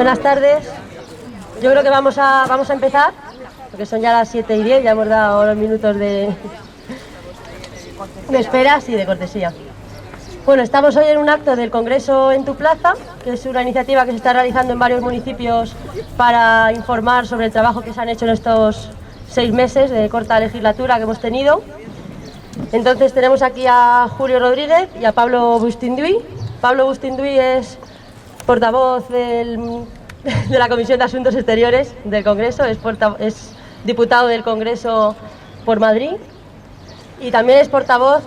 Buenas tardes. Yo creo que vamos a empezar, porque son ya las 7:10, ya hemos dado los minutos de esperas y de cortesía. Bueno, estamos hoy en un acto del Congreso en tu Plaza, que es una iniciativa que se está realizando en varios municipios para informar sobre el trabajo que se han hecho en estos 6 meses de corta legislatura que hemos tenido. Entonces tenemos aquí a Julio Rodríguez y a Pablo Bustinduy. Pablo Bustinduy es portavoz de la Comisión de Asuntos Exteriores del Congreso, es diputado del Congreso por Madrid y también es portavoz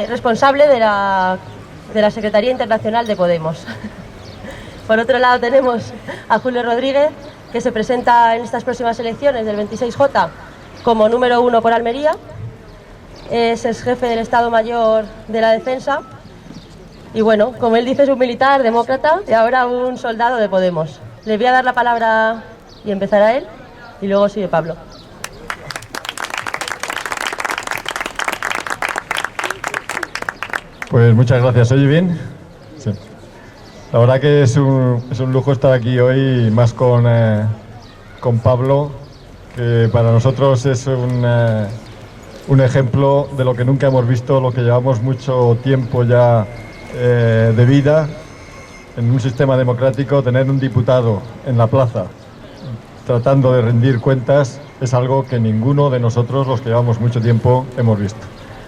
responsable de la Secretaría Internacional de Podemos. Por otro lado tenemos a Julio Rodríguez, que se presenta en estas próximas elecciones del 26J como número 1 por Almería. Es el jefe del Estado Mayor de la Defensa y bueno, como él dice, es un militar demócrata y ahora un soldado de Podemos. Le voy a dar la palabra y empezará él y luego sigue Pablo. Pues muchas gracias. ¿Se oye bien? Sí. La verdad que es un lujo estar aquí hoy, más con Pablo, que para nosotros es un ejemplo de lo que nunca hemos visto, lo que llevamos mucho tiempo ya de vida en un sistema democrático. Tener un diputado en la plaza tratando de rendir cuentas es algo que ninguno de nosotros, los que llevamos mucho tiempo, hemos visto.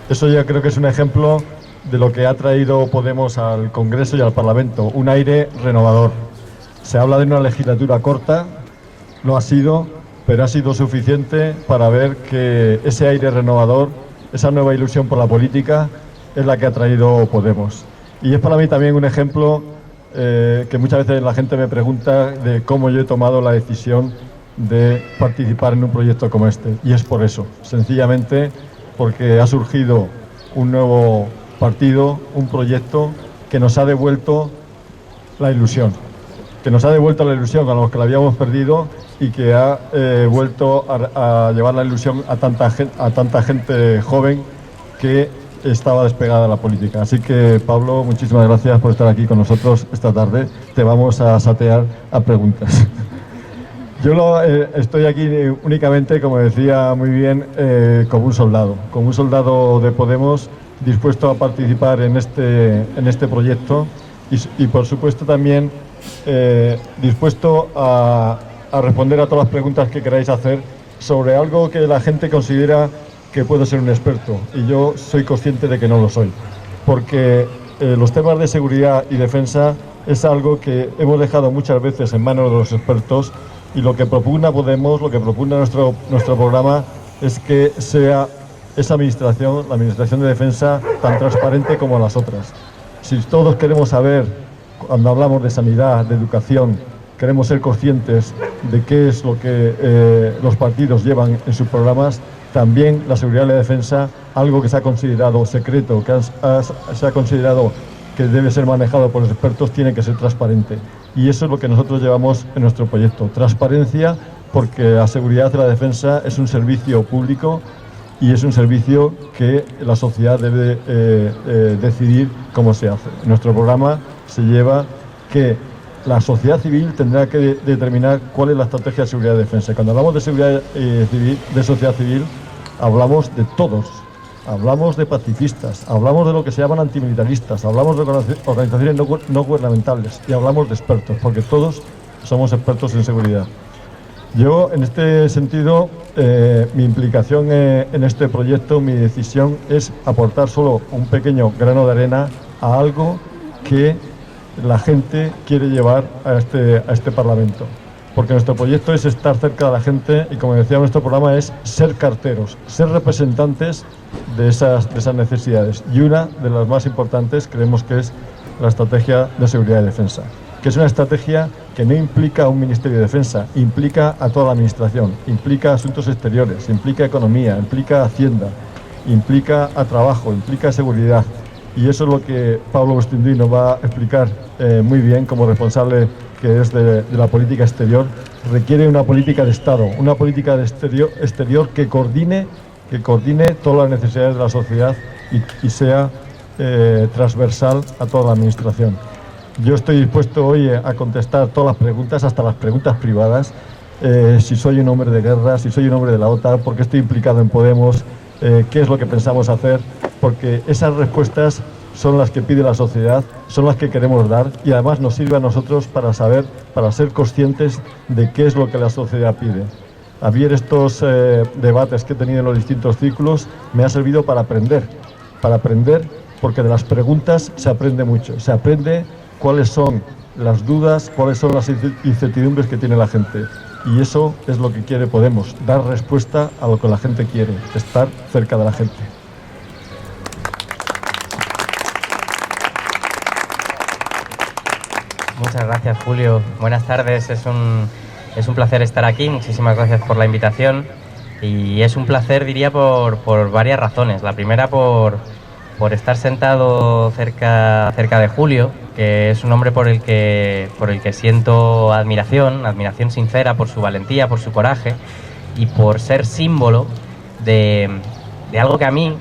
Eso yo creo que es un ejemplo de lo que ha traído Podemos al Congreso y al Parlamento, un aire renovador. Se habla de una legislatura corta, lo ha sido, pero ha sido suficiente para ver que ese aire renovador, esa nueva ilusión por la política, es la que ha traído Podemos. Y es para mí también un ejemplo que muchas veces la gente me pregunta de cómo yo he tomado la decisión de participar en un proyecto como este. Y es por eso, sencillamente porque ha surgido un nuevo partido, un proyecto que nos ha devuelto la ilusión, a los que la habíamos perdido y que ha vuelto a llevar la ilusión a tanta gente joven que estaba despegada de la política. Así que, Pablo, muchísimas gracias por estar aquí con nosotros esta tarde. Te vamos a satear a preguntas. Yo estoy aquí únicamente, como decía muy bien, como un soldado de Podemos, dispuesto a participar en este proyecto y por supuesto también dispuesto a responder a todas las preguntas que queráis hacer sobre algo que la gente considera que puedo ser un experto, y yo soy consciente de que no lo soy, porque los temas de seguridad y defensa es algo que hemos dejado muchas veces en manos de los expertos, y lo que propugna Podemos, lo que propugna nuestro programa, es que sea esa administración, la administración de defensa, tan transparente como las otras. Si todos queremos saber, cuando hablamos de sanidad, de educación, queremos ser conscientes de qué es lo que los partidos llevan en sus programas, también la seguridad y la defensa, algo que se ha considerado secreto, que se ha considerado que debe ser manejado por los expertos, tiene que ser transparente. Y eso es lo que nosotros llevamos en nuestro proyecto. Transparencia, porque la seguridad y la defensa es un servicio público y es un servicio que la sociedad debe decidir cómo se hace. En nuestro programa se lleva que la sociedad civil tendrá que determinar cuál es la estrategia de seguridad y defensa. Cuando hablamos de seguridad civil, de sociedad civil, hablamos de todos. Hablamos de pacifistas, hablamos de lo que se llaman antimilitaristas, hablamos de organizaciones no gubernamentales y hablamos de expertos, porque todos somos expertos en seguridad. Yo, en este sentido, mi implicación en este proyecto, mi decisión es aportar solo un pequeño grano de arena a algo que la gente quiere llevar a este Parlamento. Porque nuestro proyecto es estar cerca de la gente y, como decía nuestro programa, es ser carteros, ser representantes de esas necesidades. Y una de las más importantes creemos que es la estrategia de seguridad y defensa, que es una estrategia que no implica un Ministerio de Defensa, implica a toda la Administración, implica asuntos exteriores, implica economía, implica Hacienda, implica a trabajo, implica seguridad. Y eso es lo que Pablo Bustinduy nos va a explicar muy bien como responsable que es de la política exterior. Requiere una política de Estado, una política de exterior que coordine todas las necesidades de la sociedad y sea transversal a toda la Administración. Yo estoy dispuesto hoy a contestar todas las preguntas, hasta las preguntas privadas. Si soy un hombre de guerra, si soy un hombre de la OTAN, por qué estoy implicado en Podemos, qué es lo que pensamos hacer, porque esas respuestas son las que pide la sociedad, son las que queremos dar y además nos sirve a nosotros para saber, para ser conscientes de qué es lo que la sociedad pide. A mí en estos debates que he tenido en los distintos círculos me ha servido para aprender, porque de las preguntas se aprende mucho, se aprende cuáles son las dudas, cuáles son las incertidumbres que tiene la gente. Y eso es lo que quiere Podemos, dar respuesta a lo que la gente quiere, estar cerca de la gente. Muchas gracias, Julio. Buenas tardes, es un placer estar aquí, muchísimas gracias por la invitación. Y es un placer, diría, por varias razones. La primera, por estar sentado cerca de Julio, que es un hombre por el que siento admiración sincera por su valentía, por su coraje y por ser símbolo de algo que a mí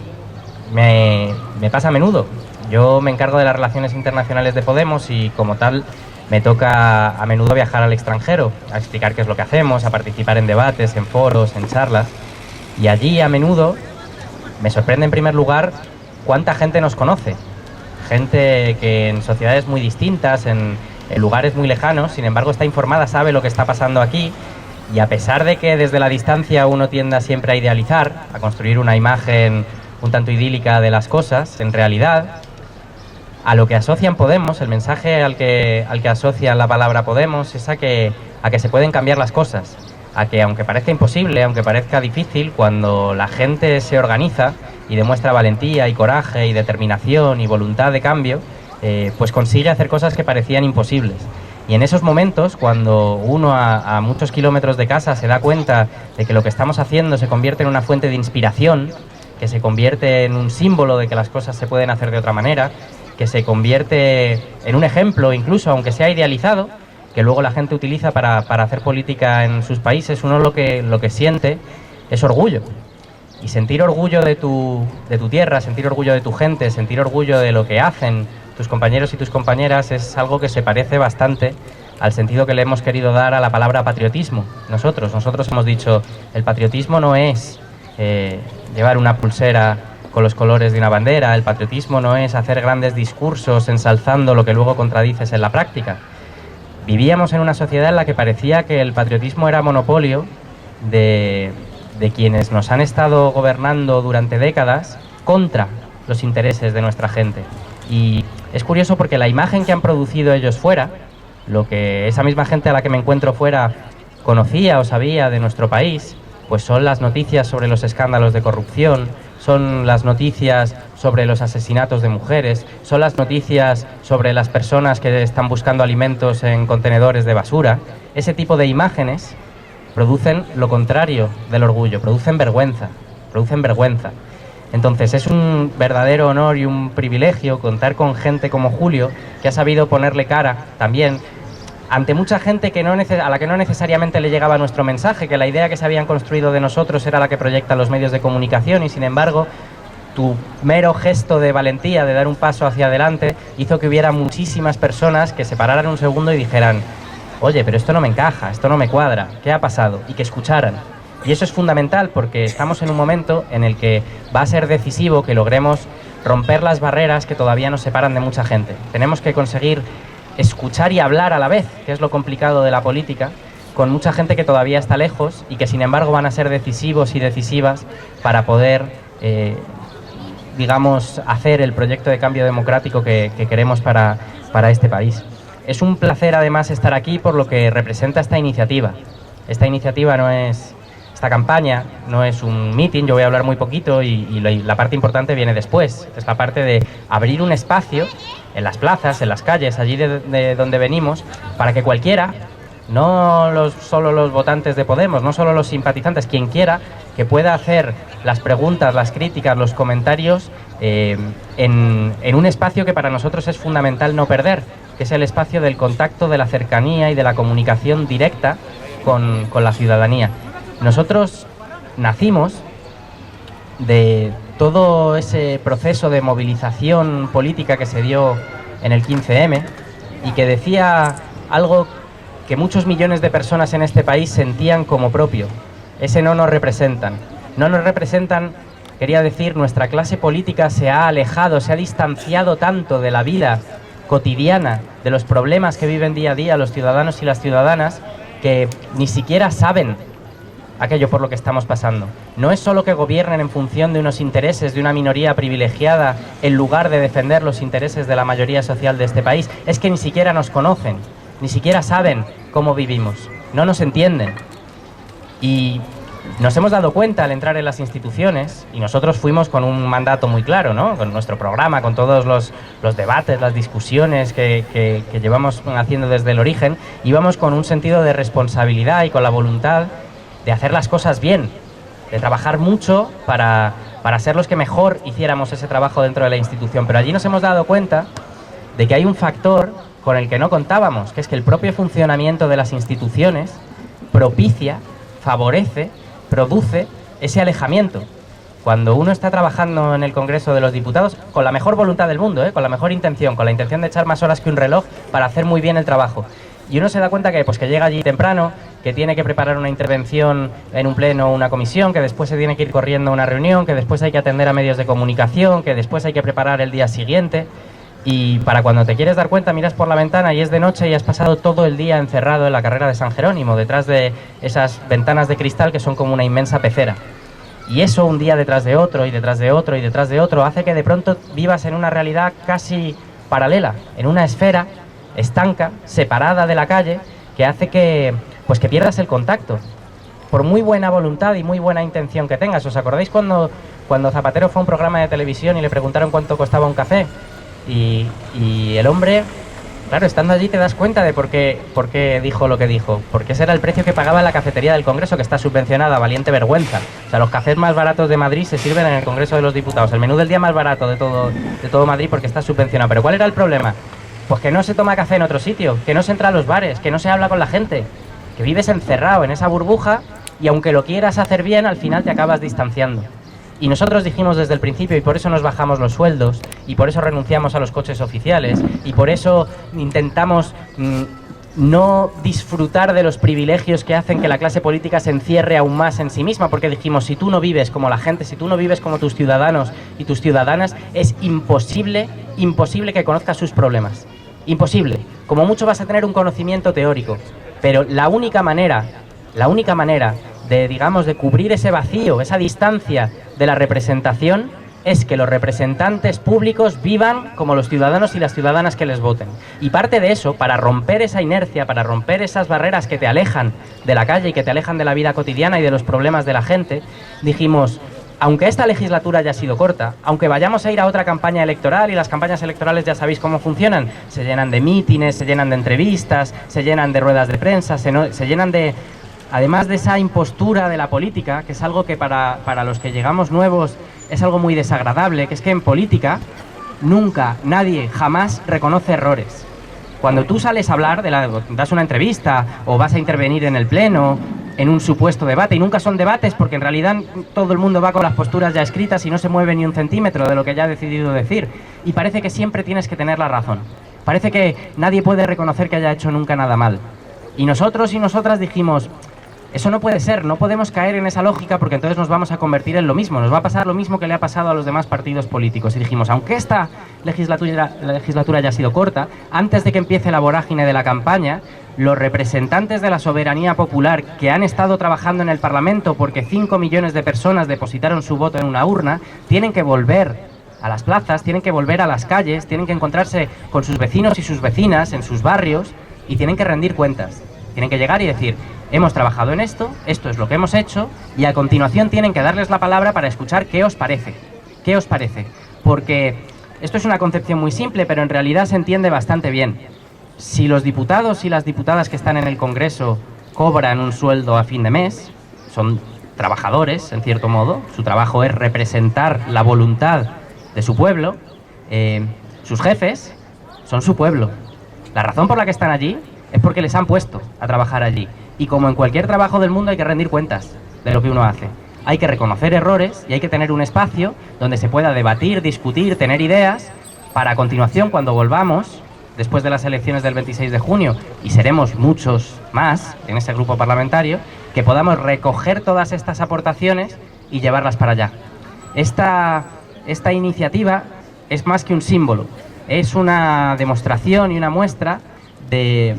me pasa a menudo. Yo me encargo de las relaciones internacionales de Podemos y como tal me toca a menudo viajar al extranjero, a explicar qué es lo que hacemos, a participar en debates, en foros, en charlas. Y allí a menudo me sorprende en primer lugar cuánta gente nos conoce. Gente que en sociedades muy distintas, en lugares muy lejanos, sin embargo está informada, sabe lo que está pasando aquí y a pesar de que desde la distancia uno tienda siempre a idealizar, a construir una imagen un tanto idílica de las cosas, en realidad a lo que asocian Podemos, el mensaje al que asocia la palabra Podemos es a que se pueden cambiar las cosas, a que aunque parezca imposible, aunque parezca difícil, cuando la gente se organiza y demuestra valentía y coraje y determinación y voluntad de cambio, pues consigue hacer cosas que parecían imposibles. Y en esos momentos, cuando uno a muchos kilómetros de casa se da cuenta de que lo que estamos haciendo se convierte en una fuente de inspiración, que se convierte en un símbolo de que las cosas se pueden hacer de otra manera, que se convierte en un ejemplo, incluso aunque sea idealizado, que luego la gente utiliza para hacer política en sus países, uno lo que siente es orgullo. Y sentir orgullo de tu tierra, sentir orgullo de tu gente, sentir orgullo de lo que hacen tus compañeros y tus compañeras es algo que se parece bastante al sentido que le hemos querido dar a la palabra patriotismo. Nosotros hemos dicho, el patriotismo no es llevar una pulsera con los colores de una bandera, el patriotismo no es hacer grandes discursos ensalzando lo que luego contradices en la práctica. Vivíamos en una sociedad en la que parecía que el patriotismo era monopolio de quienes nos han estado gobernando durante décadas contra los intereses de nuestra gente. Y es curioso porque la imagen que han producido ellos fuera, lo que esa misma gente a la que me encuentro fuera conocía o sabía de nuestro país, pues son las noticias sobre los escándalos de corrupción, son las noticias sobre los asesinatos de mujeres, son las noticias sobre las personas que están buscando alimentos en contenedores de basura. Ese tipo de imágenes producen lo contrario del orgullo, producen vergüenza. Entonces es un verdadero honor y un privilegio contar con gente como Julio, que ha sabido ponerle cara también ante mucha gente a la que no necesariamente le llegaba nuestro mensaje, que la idea que se habían construido de nosotros era la que proyectan los medios de comunicación y sin embargo tu mero gesto de valentía, de dar un paso hacia adelante, hizo que hubiera muchísimas personas que se pararan un segundo y dijeran: oye, pero esto no me encaja, esto no me cuadra, ¿qué ha pasado? Y que escucharan. Y eso es fundamental porque estamos en un momento en el que va a ser decisivo que logremos romper las barreras que todavía nos separan de mucha gente. Tenemos que conseguir escuchar y hablar a la vez, que es lo complicado de la política, con mucha gente que todavía está lejos y que sin embargo van a ser decisivos y decisivas para poder, hacer el proyecto de cambio democrático que queremos para este país. Es un placer además estar aquí por lo que representa esta iniciativa. Esta campaña no es un meeting, yo voy a hablar muy poquito y la parte importante viene después. Es la parte de abrir un espacio en las plazas, en las calles, allí de donde venimos, para que cualquiera, no solo los votantes de Podemos, no solo los simpatizantes, quien quiera, que pueda hacer las preguntas, las críticas, los comentarios en un espacio que para nosotros es fundamental no perder, que es el espacio del contacto, de la cercanía y de la comunicación directa con la ciudadanía. Nosotros nacimos de todo ese proceso de movilización política que se dio en el 15M, y que decía algo que muchos millones de personas en este país sentían como propio. Ese no nos representan. No nos representan, quería decir, nuestra clase política se ha alejado, se ha distanciado tanto de la vida cotidiana, de los problemas que viven día a día los ciudadanos y las ciudadanas, que ni siquiera saben aquello por lo que estamos pasando. No es solo que gobiernen en función de unos intereses de una minoría privilegiada en lugar de defender los intereses de la mayoría social de este país, es que ni siquiera nos conocen, ni siquiera saben cómo vivimos, no nos entienden. Y nos hemos dado cuenta al entrar en las instituciones, y nosotros fuimos con un mandato muy claro, ¿no? Con nuestro programa, con todos los debates, las discusiones que llevamos haciendo desde el origen, íbamos con un sentido de responsabilidad y con la voluntad de hacer las cosas bien, de trabajar mucho para ser los que mejor hiciéramos ese trabajo dentro de la institución. Pero allí nos hemos dado cuenta de que hay un factor con el que no contábamos, que es que el propio funcionamiento de las instituciones propicia, favorece, produce ese alejamiento. Cuando uno está trabajando en el Congreso de los Diputados, con la mejor voluntad del mundo, con la mejor intención, con la intención de echar más horas que un reloj para hacer muy bien el trabajo, y uno se da cuenta que llega allí temprano, que tiene que preparar una intervención en un pleno o una comisión, que después se tiene que ir corriendo a una reunión, que después hay que atender a medios de comunicación, que después hay que preparar el día siguiente, y para cuando te quieres dar cuenta miras por la ventana y es de noche y has pasado todo el día encerrado en la carrera de San Jerónimo, detrás de esas ventanas de cristal que son como una inmensa pecera. Y eso un día detrás de otro y detrás de otro y detrás de otro hace que de pronto vivas en una realidad casi paralela, en una esfera estanca, separada de la calle, que hace que pierdas el contacto. Por muy buena voluntad y muy buena intención que tengas. ¿Os acordáis cuando Zapatero fue a un programa de televisión y le preguntaron cuánto costaba un café? Y el hombre, claro, estando allí te das cuenta de por qué dijo lo que dijo. Porque ese era el precio que pagaba en la cafetería del Congreso, que está subvencionada, valiente vergüenza. O sea, los cafés más baratos de Madrid se sirven en el Congreso de los Diputados. El menú del día más barato de todo Madrid porque está subvencionado. ¿Pero cuál era el problema? Pues que no se toma café en otro sitio, que no se entra a los bares, que no se habla con la gente, que vives encerrado en esa burbuja y aunque lo quieras hacer bien, al final te acabas distanciando. Y nosotros dijimos desde el principio, y por eso nos bajamos los sueldos, y por eso renunciamos a los coches oficiales, y por eso intentamos no disfrutar de los privilegios que hacen que la clase política se encierre aún más en sí misma, porque dijimos, si tú no vives como la gente, si tú no vives como tus ciudadanos y tus ciudadanas, es imposible que conozcas sus problemas. Imposible. Como mucho vas a tener un conocimiento teórico, pero la única manera de cubrir ese vacío, esa distancia de la representación, es que los representantes públicos vivan como los ciudadanos y las ciudadanas que les voten. Y parte de eso, para romper esa inercia, para romper esas barreras que te alejan de la calle y que te alejan de la vida cotidiana y de los problemas de la gente, dijimos, aunque esta legislatura haya sido corta, aunque vayamos a ir a otra campaña electoral, y las campañas electorales ya sabéis cómo funcionan, se llenan de mítines, se llenan de entrevistas, se llenan de ruedas de prensa, se llenan de... Además de esa impostura de la política, que es algo que para los que llegamos nuevos es algo muy desagradable, que es que en política nunca, nadie, jamás reconoce errores. Cuando tú sales a hablar, das una entrevista o vas a intervenir en el pleno, en un supuesto debate, y nunca son debates porque en realidad todo el mundo va con las posturas ya escritas y no se mueve ni un centímetro de lo que ya ha decidido decir, y parece que siempre tienes que tener la razón. Parece que nadie puede reconocer que haya hecho nunca nada mal. Y nosotros y nosotras dijimos, eso no puede ser, no podemos caer en esa lógica porque entonces nos vamos a convertir en lo mismo, nos va a pasar lo mismo que le ha pasado a los demás partidos políticos. Y dijimos, aunque esta legislatura haya sido corta, antes de que empiece la vorágine de la campaña, los representantes de la soberanía popular que han estado trabajando en el Parlamento porque 5 millones de personas depositaron su voto en una urna, tienen que volver a las plazas, tienen que volver a las calles, tienen que encontrarse con sus vecinos y sus vecinas en sus barrios y tienen que rendir cuentas. Tienen que llegar y decir, hemos trabajado en esto es lo que hemos hecho, y a continuación tienen que darles la palabra para escuchar qué os parece. ¿Qué os parece? Porque esto es una concepción muy simple, pero en realidad se entiende bastante bien. Si los diputados y las diputadas que están en el Congreso cobran un sueldo a fin de mes, son trabajadores, en cierto modo, su trabajo es representar la voluntad de su pueblo, sus jefes son su pueblo. La razón por la que están allí es porque les han puesto a trabajar allí. Y como en cualquier trabajo del mundo hay que rendir cuentas de lo que uno hace. Hay que reconocer errores y hay que tener un espacio donde se pueda debatir, discutir, tener ideas, para a continuación, cuando volvamos, después de las elecciones del 26 de junio, y seremos muchos más en ese grupo parlamentario, que podamos recoger todas estas aportaciones y llevarlas para allá. Esta iniciativa es más que un símbolo, es una demostración y una muestra de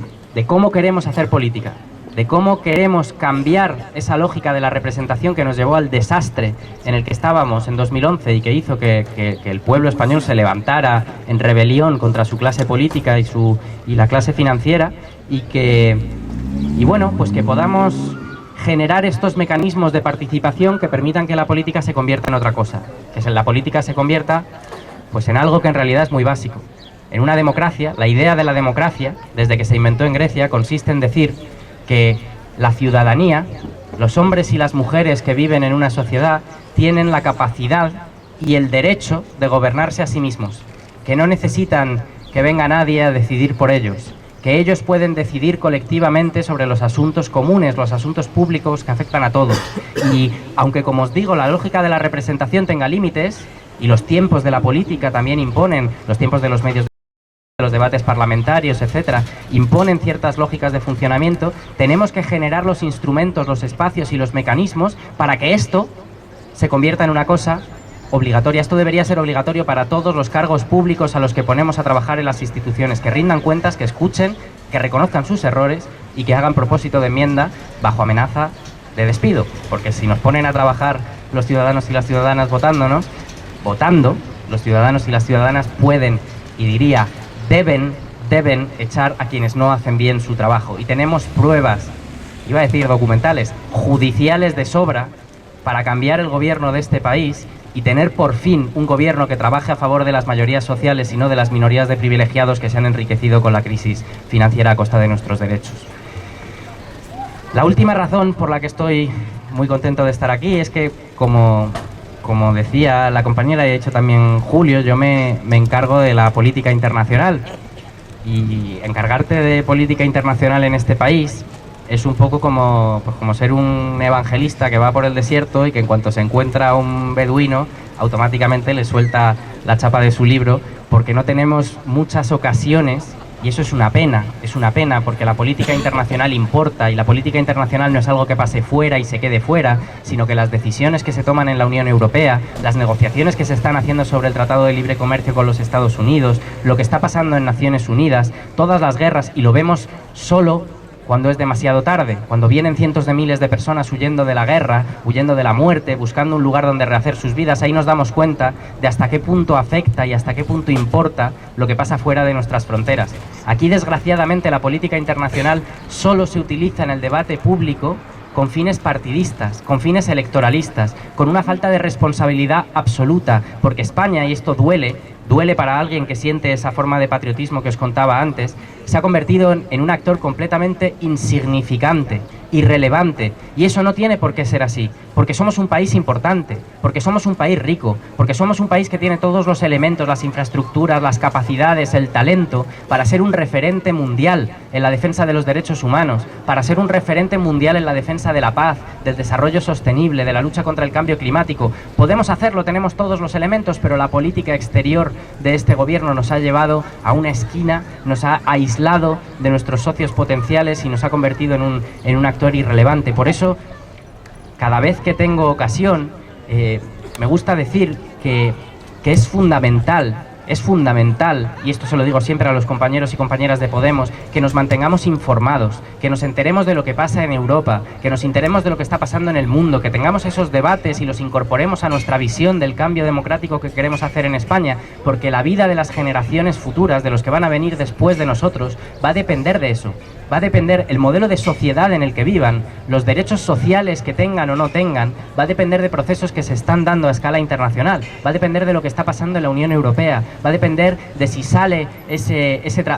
cómo queremos hacer política, de cómo queremos cambiar esa lógica de la representación que nos llevó al desastre en el que estábamos en 2011 y que hizo que el pueblo español se levantara en rebelión contra su clase política y la clase financiera, y bueno, pues que podamos generar estos mecanismos de participación que permitan que la política se convierta en otra cosa, que la política se convierta pues en algo que en realidad es muy básico. En una democracia, la idea de la democracia, desde que se inventó en Grecia, consiste en decir que la ciudadanía, los hombres y las mujeres que viven en una sociedad, tienen la capacidad y el derecho de gobernarse a sí mismos, que no necesitan que venga nadie a decidir por ellos, que ellos pueden decidir colectivamente sobre los asuntos comunes, los asuntos públicos que afectan a todos. Y aunque, como os digo, la lógica de la representación tenga límites, y los tiempos de la política también imponen, los tiempos de los medios de los debates parlamentarios, etcétera, imponen ciertas lógicas de funcionamiento, tenemos que generar los instrumentos, los espacios y los mecanismos para que esto se convierta en una cosa obligatoria. Esto debería ser obligatorio para todos los cargos públicos a los que ponemos a trabajar en las instituciones, que rindan cuentas, que escuchen, que reconozcan sus errores y que hagan propósito de enmienda bajo amenaza de despido. Porque si nos ponen a trabajar los ciudadanos y las ciudadanas votando, los ciudadanos y las ciudadanas pueden, y diría, deben echar a quienes no hacen bien su trabajo. Y tenemos pruebas, iba a decir documentales, judiciales de sobra para cambiar el gobierno de este país y tener por fin un gobierno que trabaje a favor de las mayorías sociales y no de las minorías de privilegiados que se han enriquecido con la crisis financiera a costa de nuestros derechos. La última razón por la que estoy muy contento de estar aquí es que, como decía la compañera y ha hecho también Julio, yo me encargo de la política internacional, y encargarte de política internacional en este país es un poco como ser un evangelista que va por el desierto y que en cuanto se encuentra a un beduino automáticamente le suelta la chapa de su libro, porque no tenemos muchas ocasiones. Y eso es una pena, porque la política internacional importa, y la política internacional no es algo que pase fuera y se quede fuera, sino que las decisiones que se toman en la Unión Europea, las negociaciones que se están haciendo sobre el Tratado de Libre Comercio con los Estados Unidos, lo que está pasando en Naciones Unidas, todas las guerras, y lo vemos solo cuando es demasiado tarde, cuando vienen cientos de miles de personas huyendo de la guerra, huyendo de la muerte, buscando un lugar donde rehacer sus vidas. Ahí nos damos cuenta de hasta qué punto afecta y hasta qué punto importa lo que pasa fuera de nuestras fronteras. Aquí, desgraciadamente, la política internacional solo se utiliza en el debate público con fines partidistas, con fines electoralistas, con una falta de responsabilidad absoluta, porque España, y esto duele para alguien que siente esa forma de patriotismo que os contaba antes, se ha convertido en un actor completamente insignificante, irrelevante, y eso no tiene por qué ser así, porque somos un país importante, porque somos un país rico, porque somos un país que tiene todos los elementos, las infraestructuras, las capacidades, el talento para ser un referente mundial en la defensa de los derechos humanos, para ser un referente mundial en la defensa de la paz, del desarrollo sostenible, de la lucha contra el cambio climático. Podemos hacerlo, tenemos todos los elementos, pero la política exterior de este gobierno nos ha llevado a una esquina, nos ha aislado de nuestros socios potenciales y nos ha convertido en un actor irrelevante. Por eso, cada vez que tengo ocasión, me gusta decir que es fundamental, y esto se lo digo siempre a los compañeros y compañeras de Podemos, que nos mantengamos informados, que nos enteremos de lo que pasa en Europa, que nos enteremos de lo que está pasando en el mundo, que tengamos esos debates y los incorporemos a nuestra visión del cambio democrático que queremos hacer en España, porque la vida de las generaciones futuras, de los que van a venir después de nosotros, va a depender de eso. Va a depender el modelo de sociedad en el que vivan, los derechos sociales que tengan o no tengan, va a depender de procesos que se están dando a escala internacional, va a depender de lo que está pasando en la Unión Europea, va a depender de si sale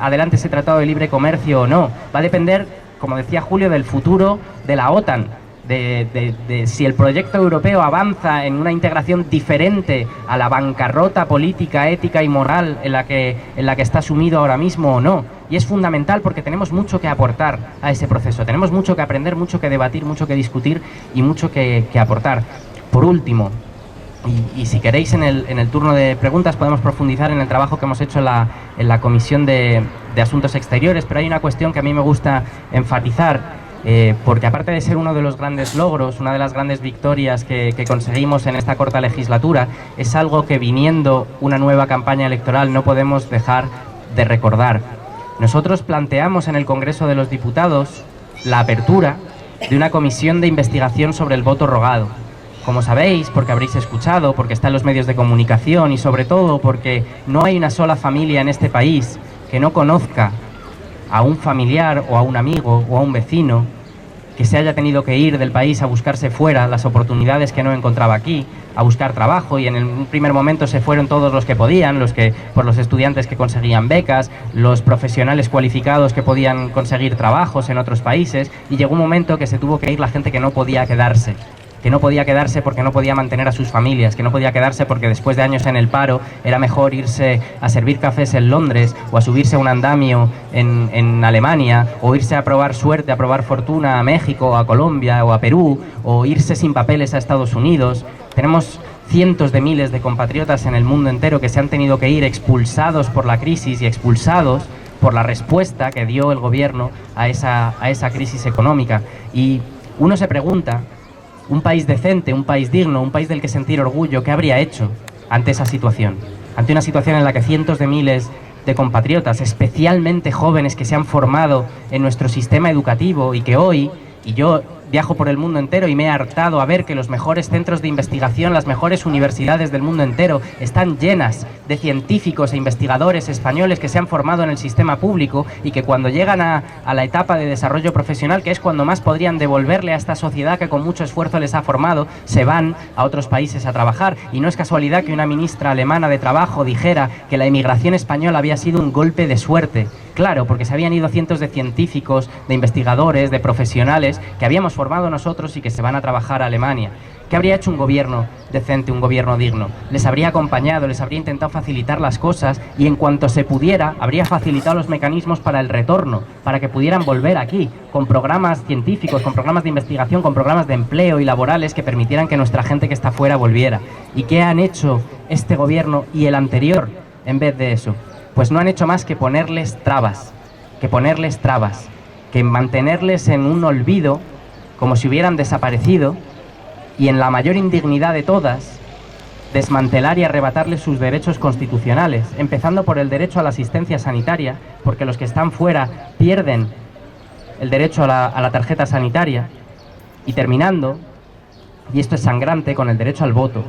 adelante ese Tratado de Libre Comercio o no, va a depender, como decía Julio, del futuro de la OTAN, de si el proyecto europeo avanza en una integración diferente a la bancarrota política, ética y moral en la que está sumido ahora mismo o no. Y es fundamental porque tenemos mucho que aportar a ese proceso, tenemos mucho que aprender, mucho que debatir, mucho que discutir y mucho que aportar. Por último, y si queréis en el turno de preguntas podemos profundizar en el trabajo que hemos hecho en la Comisión de de Asuntos Exteriores, pero hay una cuestión que a mí me gusta enfatizar, porque aparte de ser uno de los grandes logros, una de las grandes victorias que conseguimos en esta corta legislatura, es algo que viniendo una nueva campaña electoral no podemos dejar de recordar. Nosotros planteamos en el Congreso de los Diputados la apertura de una comisión de investigación sobre el voto rogado. Como sabéis, porque habréis escuchado, porque está en los medios de comunicación y sobre todo porque no hay una sola familia en este país que no conozca a un familiar o a un amigo o a un vecino que se haya tenido que ir del país a buscarse fuera las oportunidades que no encontraba aquí, a buscar trabajo, y en un primer momento se fueron todos los que podían, por los estudiantes que conseguían becas, los profesionales cualificados que podían conseguir trabajos en otros países, y llegó un momento que se tuvo que ir la gente que no podía quedarse porque no podía mantener a sus familias, que no podía quedarse porque después de años en el paro era mejor irse a servir cafés en Londres o a subirse a un andamio en Alemania, o irse a probar suerte, a probar fortuna a México, a Colombia o a Perú, o irse sin papeles a Estados Unidos. Tenemos cientos de miles de compatriotas en el mundo entero que se han tenido que ir expulsados por la crisis y expulsados por la respuesta que dio el gobierno a esa crisis económica. Y uno se pregunta, un país decente, un país digno, un país del que sentir orgullo, ¿qué habría hecho ante esa situación? Ante una situación en la que cientos de miles de compatriotas, especialmente jóvenes que se han formado en nuestro sistema educativo y que hoy, y yo viajo por el mundo entero y me he hartado a ver que los mejores centros de investigación, las mejores universidades del mundo entero están llenas de científicos e investigadores españoles que se han formado en el sistema público y que cuando llegan a la etapa de desarrollo profesional, que es cuando más podrían devolverle a esta sociedad que con mucho esfuerzo les ha formado, se van a otros países a trabajar. Y no es casualidad que una ministra alemana de trabajo dijera que la emigración española había sido un golpe de suerte. Claro, porque se habían ido cientos de científicos, de investigadores, de profesionales que habíamos formado nosotros y que se van a trabajar a Alemania. ¿Qué habría hecho un gobierno decente, un gobierno digno? Les habría acompañado, les habría intentado facilitar las cosas y en cuanto se pudiera, habría facilitado los mecanismos para el retorno, para que pudieran volver aquí, con programas científicos, con programas de investigación, con programas de empleo y laborales que permitieran que nuestra gente que está fuera volviera. ¿Y qué han hecho este gobierno y el anterior en vez de eso? Pues no han hecho más que ponerles trabas, que mantenerles en un olvido, como si hubieran desaparecido, y en la mayor indignidad de todas, desmantelar y arrebatarles sus derechos constitucionales, empezando por el derecho a la asistencia sanitaria, porque los que están fuera pierden el derecho a la tarjeta sanitaria, y terminando, y esto es sangrante, con el derecho al voto.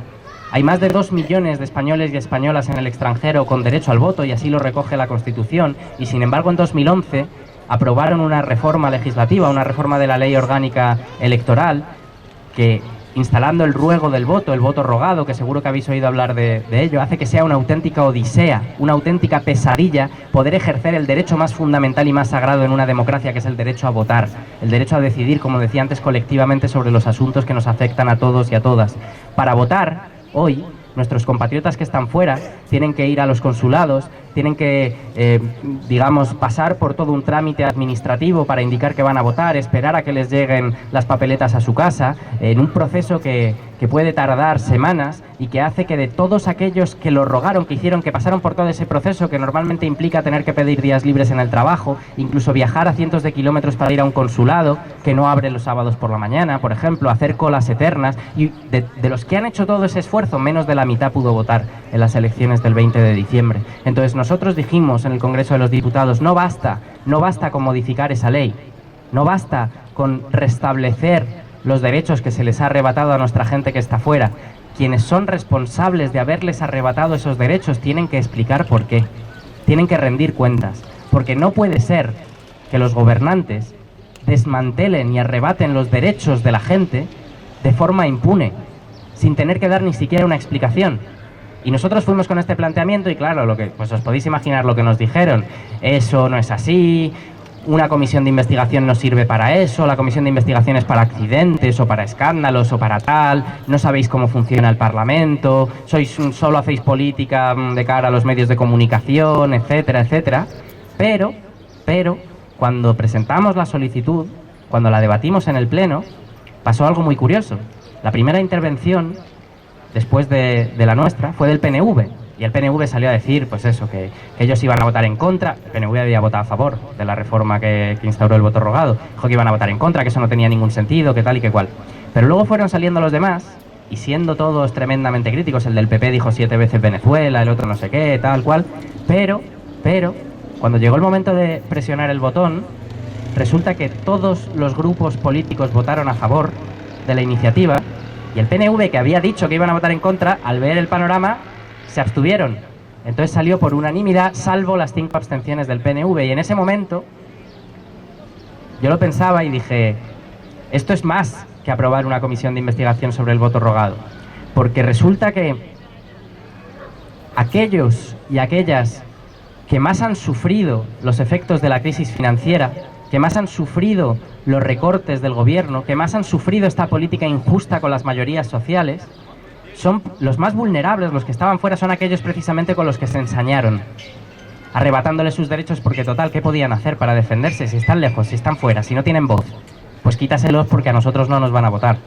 Hay más de 2 millones de españoles y españolas en el extranjero con derecho al voto, y así lo recoge la Constitución, y sin embargo en 2011 aprobaron una reforma legislativa, una reforma de la Ley Orgánica Electoral, que instalando el ruego del voto, el voto rogado, que seguro que habéis oído hablar de ello, hace que sea una auténtica odisea, una auténtica pesadilla poder ejercer el derecho más fundamental y más sagrado en una democracia, que es el derecho a votar, el derecho a decidir, como decía antes, colectivamente sobre los asuntos que nos afectan a todos y a todas. Para votar, hoy, nuestros compatriotas que están fuera tienen que ir a los consulados, tienen que, pasar por todo un trámite administrativo para indicar que van a votar, esperar a que les lleguen las papeletas a su casa, en un proceso que puede tardar semanas y que hace que de todos aquellos que lo rogaron, que hicieron, que pasaron por todo ese proceso, que normalmente implica tener que pedir días libres en el trabajo, incluso viajar a cientos de kilómetros para ir a un consulado que no abre los sábados por la mañana, por ejemplo, hacer colas eternas, y de los que han hecho todo ese esfuerzo, menos de la mitad pudo votar en las elecciones del 20 de diciembre. Entonces nosotros dijimos en el Congreso de los Diputados, no basta con modificar esa ley, no basta con restablecer los derechos que se les ha arrebatado a nuestra gente que está fuera. Quienes son responsables de haberles arrebatado esos derechos tienen que explicar por qué, tienen que rendir cuentas, porque no puede ser que los gobernantes desmantelen y arrebaten los derechos de la gente de forma impune, sin tener que dar ni siquiera una explicación. Y nosotros fuimos con este planteamiento y claro, pues os podéis imaginar lo que nos dijeron. Eso no es así, una comisión de investigación no sirve para eso, la comisión de investigación es para accidentes o para escándalos o para tal, no sabéis cómo funciona el Parlamento, solo hacéis política de cara a los medios de comunicación, etcétera, etcétera. Pero, cuando presentamos la solicitud, cuando la debatimos en el Pleno, pasó algo muy curioso. La primera intervención, después de la nuestra, fue del PNV. Y el PNV salió a decir, pues eso, que ellos iban a votar en contra. El PNV había votado a favor de la reforma que instauró el voto rogado. Dijo que iban a votar en contra, que eso no tenía ningún sentido, que tal y que cual. Pero luego fueron saliendo los demás, y siendo todos tremendamente críticos. El del PP dijo 7 veces Venezuela, el otro no sé qué, tal cual. Pero, cuando llegó el momento de presionar el botón, resulta que todos los grupos políticos votaron a favor de la iniciativa, y el PNV, que había dicho que iban a votar en contra, al ver el panorama, se abstuvieron. Entonces salió por unanimidad, salvo las 5 abstenciones del PNV. Y en ese momento yo lo pensaba y dije, esto es más que aprobar una comisión de investigación sobre el voto rogado, porque resulta que aquellos y aquellas que más han sufrido los efectos de la crisis financiera, que más han sufrido los recortes del gobierno, que más han sufrido esta política injusta con las mayorías sociales, son los más vulnerables. Los que estaban fuera son aquellos precisamente con los que se ensañaron, arrebatándoles sus derechos, porque total, ¿qué podían hacer para defenderse? Si están lejos, si están fuera, si no tienen voz, pues quítaselos, porque a nosotros no nos van a votar.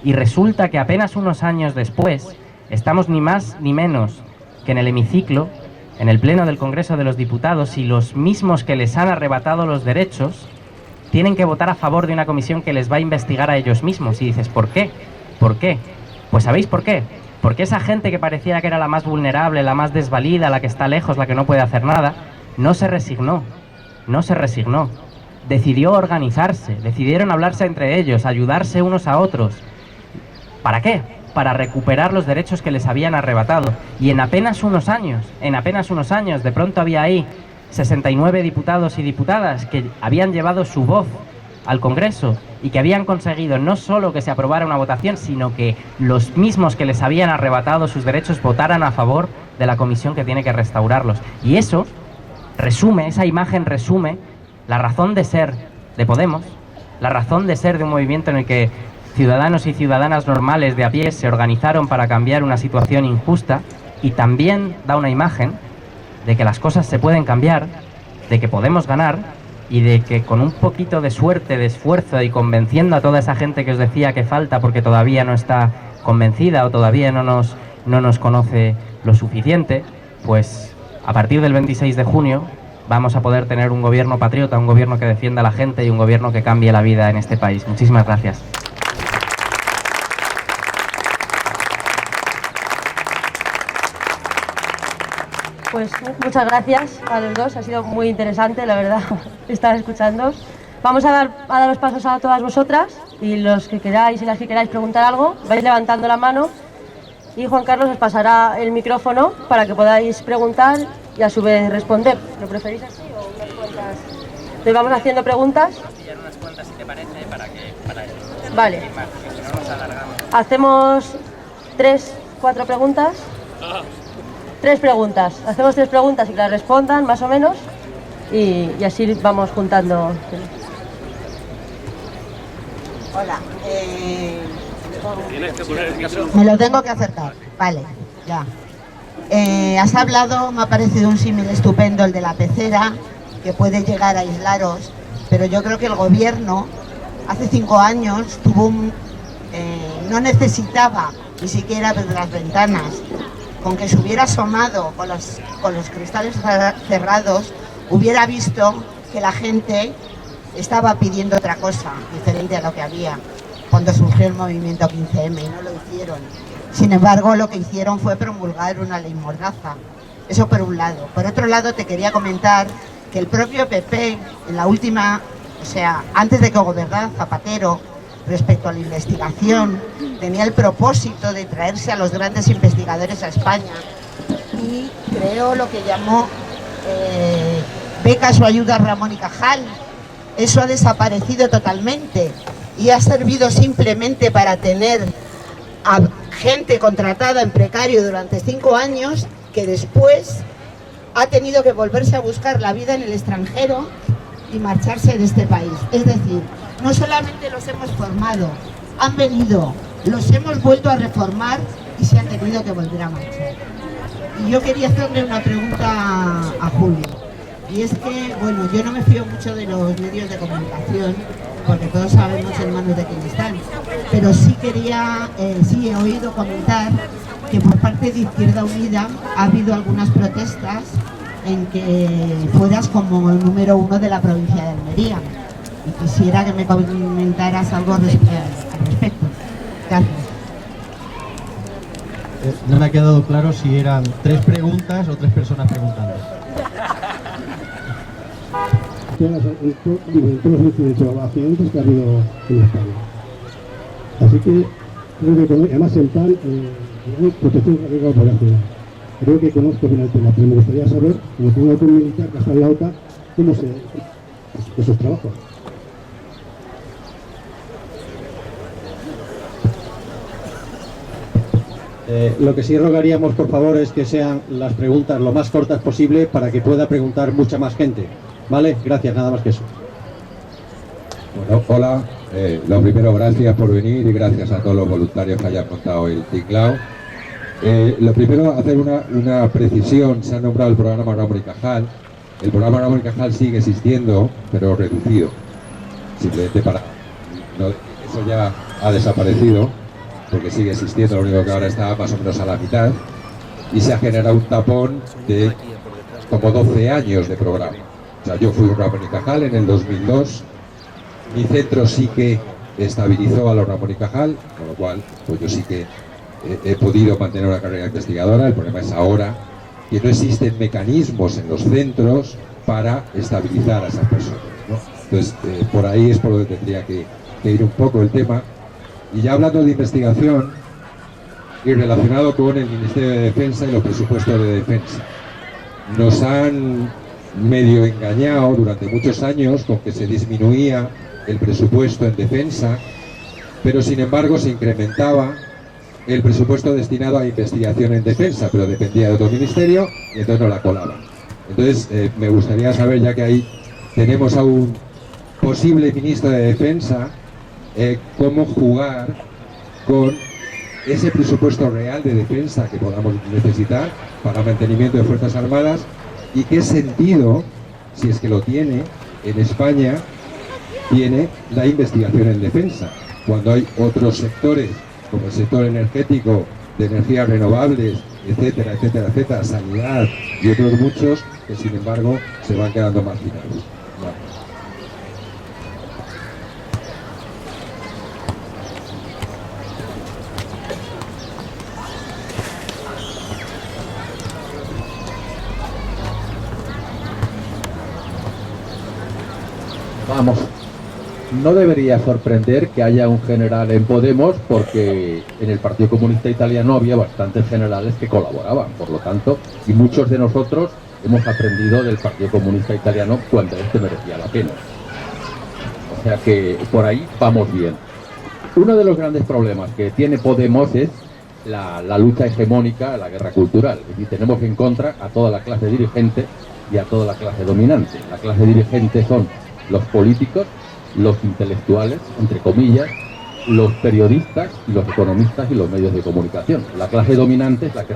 Y resulta que apenas unos años después estamos ni más ni menos que en el hemiciclo, en el pleno del Congreso de los Diputados, y los mismos que les han arrebatado los derechos tienen que votar a favor de una comisión que les va a investigar a ellos mismos. Y dices, ¿por qué? ¿Por qué? Pues ¿sabéis por qué? Porque esa gente que parecía que era la más vulnerable, la más desvalida, la que está lejos, la que no puede hacer nada, no se resignó, decidió organizarse, decidieron hablarse entre ellos, ayudarse unos a otros. ¿Para qué? Para recuperar los derechos que les habían arrebatado. Y en apenas unos años, de pronto había ahí 69 diputados y diputadas que habían llevado su voz al Congreso y que habían conseguido no solo que se aprobara una votación, sino que los mismos que les habían arrebatado sus derechos votaran a favor de la comisión que tiene que restaurarlos. Y eso resume, esa imagen resume la razón de ser de Podemos, la razón de ser de un movimiento en el que ciudadanos y ciudadanas normales de a pie se organizaron para cambiar una situación injusta, y también da una imagen de que las cosas se pueden cambiar, de que podemos ganar, y de que con un poquito de suerte, de esfuerzo, y convenciendo a toda esa gente que os decía que falta porque todavía no está convencida o todavía no nos conoce lo suficiente, pues a partir del 26 de junio vamos a poder tener un gobierno patriota, un gobierno que defienda a la gente y un gobierno que cambie la vida en este país. Muchísimas gracias. Pues muchas gracias a los dos, ha sido muy interesante, la verdad, estar escuchando. Vamos a dar los pasos a todas vosotras, y los que queráis y las que queráis preguntar algo, vais levantando la mano, y Juan Carlos os pasará el micrófono para que podáis preguntar y a su vez responder. ¿Lo preferís así o unas cuantas? Entonces vamos haciendo preguntas. Vamos a pillar unas cuantas, si te parece, para eso. Vale. Si no nos alargamos. Hacemos 3-4 preguntas. 3 preguntas. Hacemos 3 preguntas y que las respondan, más o menos, y así vamos juntando. Hola. Me lo tengo que acercar. Vale, ya. Has hablado, me ha parecido un símil estupendo el de la pecera, que puede llegar a aislaros, pero yo creo que el gobierno hace 5 años no necesitaba ni siquiera ver las ventanas. Con que se hubiera asomado con los cristales cerrados, hubiera visto que la gente estaba pidiendo otra cosa diferente a lo que había cuando surgió el movimiento 15M, y no lo hicieron. Sin embargo, lo que hicieron fue promulgar una ley mordaza. Eso por un lado. Por otro lado, te quería comentar que el propio PP, en la última, o sea, antes de que gobernara Zapatero, respecto a la investigación, tenía el propósito de traerse a los grandes investigadores a España, y creó lo que llamó becas o ayudas Ramón y Cajal. Eso ha desaparecido totalmente y ha servido simplemente para tener a gente contratada en precario durante 5 años, que después ha tenido que volverse a buscar la vida en el extranjero y marcharse de este país. Es decir, no solamente los hemos formado, han venido, los hemos vuelto a reformar y se han tenido que volver a marchar. Y yo quería hacerle una pregunta a Julio, y es que, bueno, yo no me fío mucho de los medios de comunicación, porque todos sabemos en manos de quién están, pero sí he oído comentar que por parte de Izquierda Unida ha habido algunas protestas en que fueras como el número 1 de la provincia de Almería. Y quisiera que me comentaras algo al respecto. Gracias. No me ha quedado claro si eran 3 preguntas o 3 personas preguntando. En todos los accidentes que ha habido en España. Así que creo que además en plan protección de riesgo operacional. Creo que conozco bien el tema, pero me gustaría saber, como tengo algún militar que está en la OTAN, cómo se esos trabajos. Lo que sí rogaríamos, por favor, es que sean las preguntas lo más cortas posible para que pueda preguntar mucha más gente. ¿Vale? Gracias, nada más que eso. Bueno, hola. Lo primero, gracias por venir y gracias a todos los voluntarios que hayan montado el tinglao. Lo primero, hacer una precisión. Se ha nombrado el programa Ramón y Cajal. El programa Ramón y Cajal sigue existiendo, pero reducido. Simplemente para... No, eso ya ha desaparecido, porque sigue existiendo, lo único que ahora está más o menos a la mitad. Y se ha generado un tapón de como 12 años de programa. O sea, yo fui un Ramón y Cajal en el 2002. Mi centro sí que estabilizó a los Ramón y Cajal, con lo cual pues yo sí que he podido mantener una carrera investigadora. El problema es ahora que no existen mecanismos en los centros para estabilizar a esas personas, ¿no? Entonces, por ahí es por donde tendría que ir un poco el tema. Y ya hablando de investigación y relacionado con el Ministerio de Defensa y los presupuestos de defensa, nos han medio engañado durante muchos años con que se disminuía el presupuesto en defensa, pero sin embargo se incrementaba el presupuesto destinado a investigación en defensa, pero dependía de otro ministerio y entonces no la colaban. Entonces me gustaría saber, ya que ahí tenemos a un posible ministro de defensa, cómo jugar con ese presupuesto real de defensa que podamos necesitar para mantenimiento de Fuerzas Armadas y qué sentido, si es que lo tiene, en España tiene la investigación en defensa, cuando hay otros sectores, como el sector energético, de energías renovables, etcétera, etcétera, etcétera, sanidad y otros muchos, que sin embargo se van quedando marginados. Vamos, no debería sorprender que haya un general en Podemos, porque en el Partido Comunista Italiano había bastantes generales que colaboraban, por lo tanto, y muchos de nosotros hemos aprendido del Partido Comunista Italiano cuando este merecía la pena. O sea que por ahí vamos bien. Uno de los grandes problemas que tiene Podemos es la lucha hegemónica, la guerra cultural. Es decir, tenemos en contra a toda la clase dirigente y a toda la clase dominante. La clase dirigente son los políticos, los intelectuales, entre comillas, los periodistas, los economistas y los medios de comunicación. La clase dominante es la que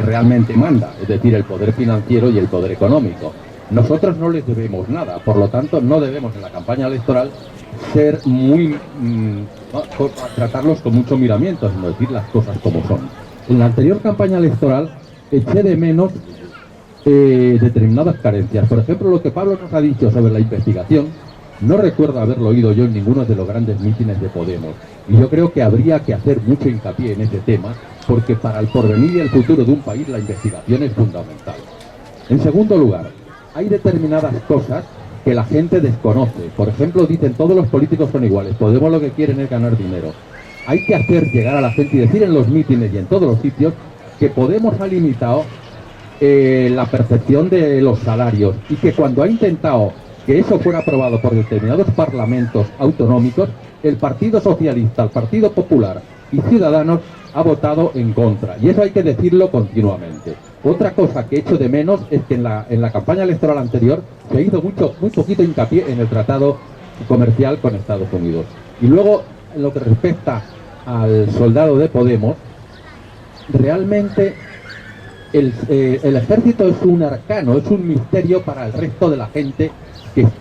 realmente manda, es decir, el poder financiero y el poder económico. Nosotros no les debemos nada, por lo tanto no debemos en la campaña electoral ser tratarlos con mucho miramiento, sino decir las cosas como son. En la anterior campaña electoral eché de menos determinadas carencias. Por ejemplo, lo que Pablo nos ha dicho sobre la investigación, no recuerdo haberlo oído yo en ninguno de los grandes mítines de Podemos. Y yo creo que habría que hacer mucho hincapié en ese tema, porque para el porvenir y el futuro de un país la investigación es fundamental. En segundo lugar, hay determinadas cosas que la gente desconoce. Por ejemplo, dicen todos los políticos son iguales, Podemos lo que quieren es ganar dinero. Hay que hacer llegar a la gente y decir en los mítines y en todos los sitios que Podemos ha limitado la percepción de los salarios y que cuando ha intentado que eso fuera aprobado por determinados parlamentos autonómicos, el Partido Socialista, el Partido Popular y Ciudadanos ha votado en contra, y eso hay que decirlo continuamente. Otra cosa que echo de menos es que en la campaña electoral anterior se hizo muy poquito hincapié en el tratado comercial con Estados Unidos. Y luego, en lo que respecta al soldado de Podemos, realmente el ejército es un arcano, es un misterio para el resto de la gente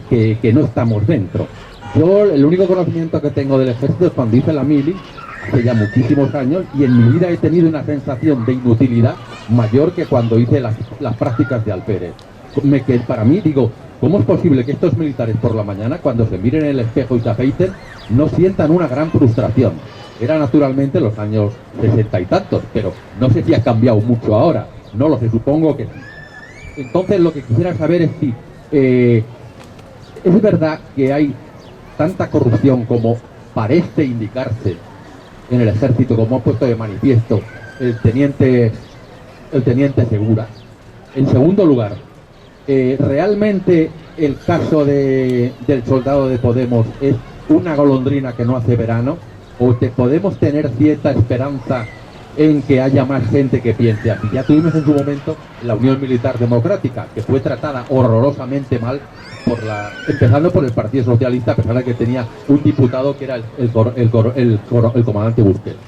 que no estamos dentro. Yo el único conocimiento que tengo del ejército es cuando hice la mili hace ya muchísimos años, y en mi vida he tenido una sensación de inutilidad mayor que cuando hice las prácticas de alférez. Para mí, digo, ¿cómo es posible que estos militares por la mañana, cuando se miren en el espejo y se afeiten, no sientan una gran frustración? Era naturalmente los años 60 y tantos, pero no sé si ha cambiado mucho ahora, no lo sé, supongo que sí. Entonces lo que quisiera saber es si es verdad que hay tanta corrupción como parece indicarse en el ejército, como ha puesto de manifiesto el teniente Segura. En segundo lugar, ¿realmente el caso del soldado de Podemos es una golondrina que no hace verano? ¿O podemos tener cierta esperanza en que haya más gente que piense así? Ya tuvimos en su momento la Unión Militar Democrática, que fue tratada horrorosamente mal, empezando por el Partido Socialista, a pesar de que tenía un diputado que era el comandante Busquets.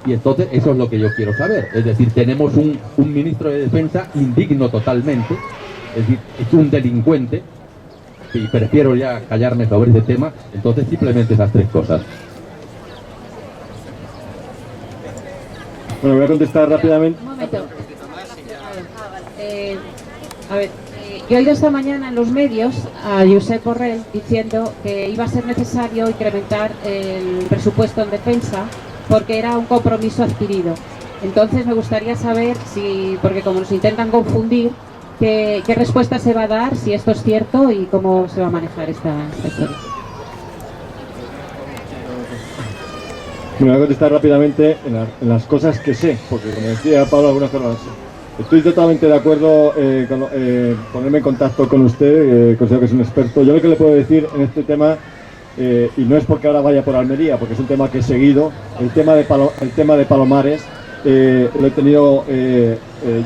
Y entonces eso es lo que yo quiero saber. Es decir, tenemos un ministro de Defensa indigno totalmente, es decir, es un delincuente, y prefiero ya callarme sobre ese tema. Entonces simplemente esas tres cosas. Bueno, voy a contestar rápidamente. Un momento. Yo he oído esta mañana en los medios a Josep Borrell diciendo que iba a ser necesario incrementar el presupuesto en defensa porque era un compromiso adquirido. Entonces me gustaría saber porque como nos intentan confundir, qué respuesta se va a dar, si esto es cierto y cómo se va a manejar esta historia. Me voy a contestar rápidamente en las cosas que sé, porque como decía Pablo, algunas cosas no las sé. Estoy totalmente de acuerdo con ponerme en contacto con usted, considero que es un experto. Yo lo que le puedo decir en este tema, y no es porque ahora vaya por Almería, porque es un tema que he seguido, el tema de Palomares, lo he tenido,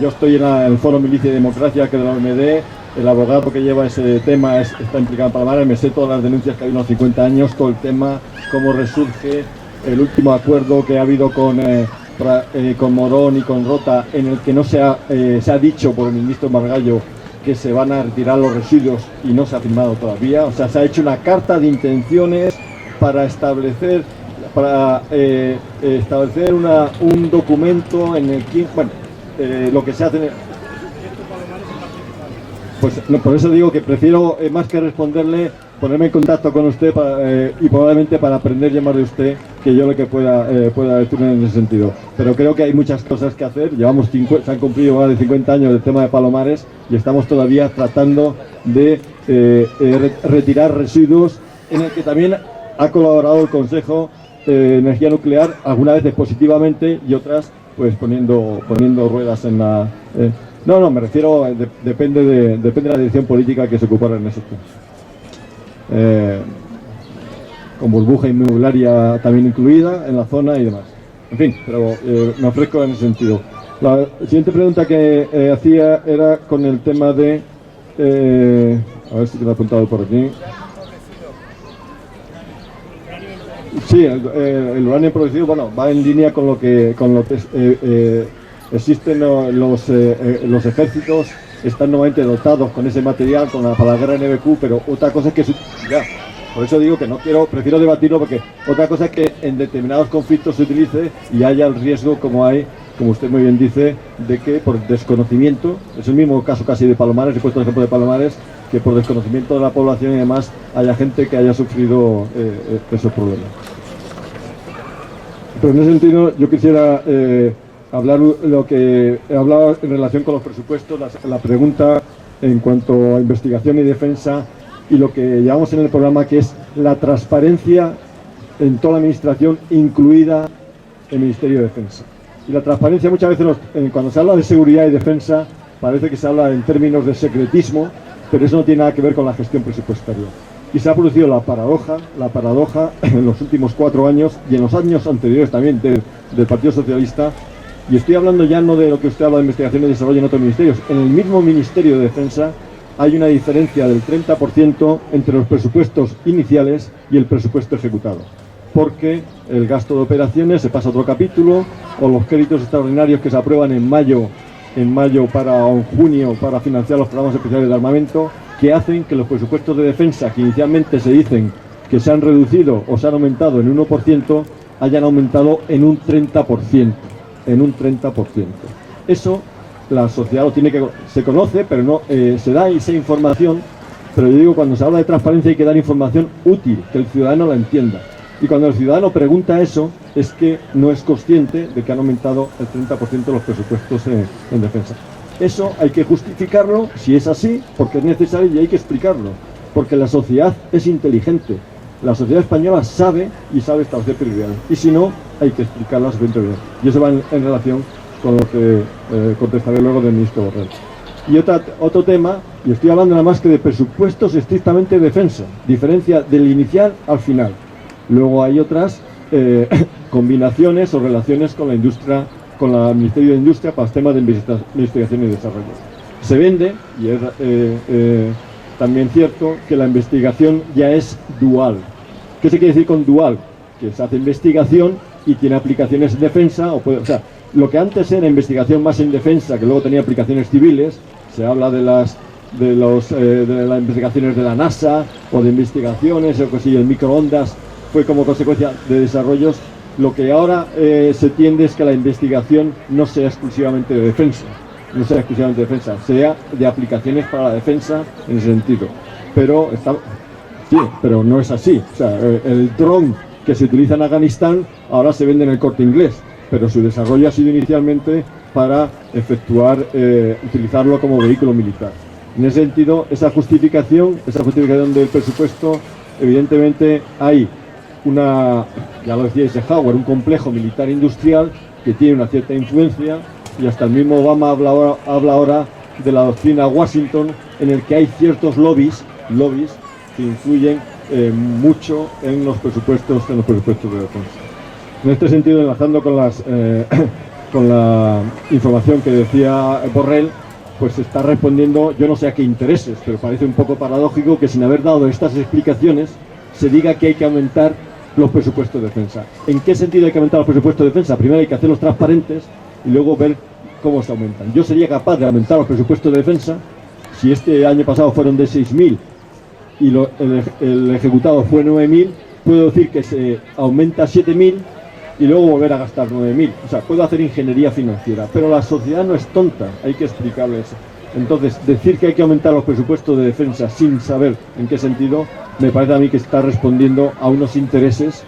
yo estoy en el Foro Milicia y Democracia, que es de la OMD, el abogado que lleva ese tema está implicado en Palomares, me sé todas las denuncias que ha habido en los 50 años, todo el tema, cómo resurge, el último acuerdo que ha habido con Morón y con Rota, en el que no se ha dicho por el ministro Margallo que se van a retirar los residuos y no se ha firmado todavía. O sea, se ha hecho una carta de intenciones para establecer un documento en el que, bueno, lo que se hace. Pues no, por eso digo que prefiero, más que responderle, ponerme en contacto con usted y probablemente para aprender ya más de usted que yo lo que pueda decirle en ese sentido. Pero creo que hay muchas cosas que hacer. Se han cumplido más de 50 años del tema de Palomares y estamos todavía tratando de retirar residuos, en el que también ha colaborado el Consejo de Energía Nuclear, algunas veces positivamente y otras pues poniendo ruedas en la... No, me refiero, depende de la dirección política que se ocupara en ese tema. Con burbuja inmobiliaria también incluida en la zona y demás. En fin, pero me ofrezco en ese sentido. La siguiente pregunta que hacía era con el tema de... a ver si te lo he apuntado por aquí. Sí, el uranio producido, bueno, va en línea con lo que existen los ejércitos, están nuevamente dotados con ese material para la guerra NBQ, pero otra cosa es que por eso digo que prefiero debatirlo, porque otra cosa es que en determinados conflictos se utilice y haya el riesgo, como usted muy bien dice, de que por desconocimiento, es el mismo caso casi de Palomares, he puesto el ejemplo de Palomares, que por desconocimiento de la población y demás haya gente que haya sufrido esos problemas. Pero en ese sentido yo quisiera hablar lo que he hablado en relación con los presupuestos, la pregunta en cuanto a investigación y defensa y lo que llamamos en el programa, que es la transparencia en toda la administración, incluida el Ministerio de Defensa. Y la transparencia muchas veces cuando se habla de seguridad y defensa parece que se habla en términos de secretismo, pero eso no tiene nada que ver con la gestión presupuestaria. Y se ha producido la paradoja en los últimos 4 años y en los años anteriores también del Partido Socialista. Y estoy hablando ya no de lo que usted habla de investigación y desarrollo en otros ministerios. En el mismo Ministerio de Defensa hay una diferencia del 30% entre los presupuestos iniciales y el presupuesto ejecutado. Porque el gasto de operaciones se pasa a otro capítulo, o los créditos extraordinarios que se aprueban en mayo o en junio para financiar los programas especiales de armamento, que hacen que los presupuestos de defensa, que inicialmente se dicen que se han reducido o se han aumentado en 1%, hayan aumentado en un 30%. En un 30%. Eso la sociedad lo tiene que... Se conoce, pero no se da esa información, pero yo digo, cuando se habla de transparencia hay que dar información útil, que el ciudadano la entienda. Y cuando el ciudadano pregunta eso, es que no es consciente de que han aumentado el 30% los presupuestos en defensa. Eso hay que justificarlo, si es así, porque es necesario y hay que explicarlo. Porque la sociedad es inteligente. La sociedad española sabe y sabe establecer prioridades. Y si no, hay que explicar las prioridades. Y eso va en relación con lo que contestaré luego del ministro Borrell. Y otro tema, y estoy hablando nada más que de presupuestos estrictamente de defensa, diferencia del inicial al final. Luego hay otras combinaciones o relaciones con la industria, con el Ministerio de Industria para los temas de investigación y desarrollo. Se vende, y es también cierto, que la investigación ya es dual. ¿Qué se quiere decir con dual? Que se hace investigación y tiene aplicaciones en defensa, o sea, lo que antes era investigación más en defensa, que luego tenía aplicaciones civiles, se habla de las investigaciones de la NASA, o de investigaciones, o que si el microondas fue como consecuencia de desarrollos. Lo que ahora se tiende es que la investigación no sea exclusivamente de defensa, sea de aplicaciones para la defensa en ese sentido. Pero pero no es así. O sea, el dron que se utiliza en Afganistán ahora se vende en el Corte Inglés, pero su desarrollo ha sido inicialmente para utilizarlo como vehículo militar. En ese sentido, esa justificación del presupuesto, evidentemente hay ya lo decía Eisenhower, un complejo militar industrial que tiene una cierta influencia, y hasta el mismo Obama habla ahora de la doctrina Washington, en el que hay ciertos lobbies que influyen mucho en los presupuestos de defensa. En este sentido, enlazando con la información que decía Borrell, pues se está respondiendo, yo no sé a qué intereses, pero parece un poco paradójico que sin haber dado estas explicaciones se diga que hay que aumentar los presupuestos de defensa. ¿En qué sentido hay que aumentar los presupuestos de defensa? Primero hay que hacerlos transparentes y luego ver cómo se aumentan. Yo sería capaz de aumentar los presupuestos de defensa si este año pasado fueron de 6.000 y el ejecutado fue 9.000, puedo decir que se aumenta 7.000 y luego volver a gastar 9.000. O sea, puedo hacer ingeniería financiera, pero la sociedad no es tonta, hay que explicarle eso. Entonces, decir que hay que aumentar los presupuestos de defensa sin saber en qué sentido, me parece a mí que está respondiendo a unos intereses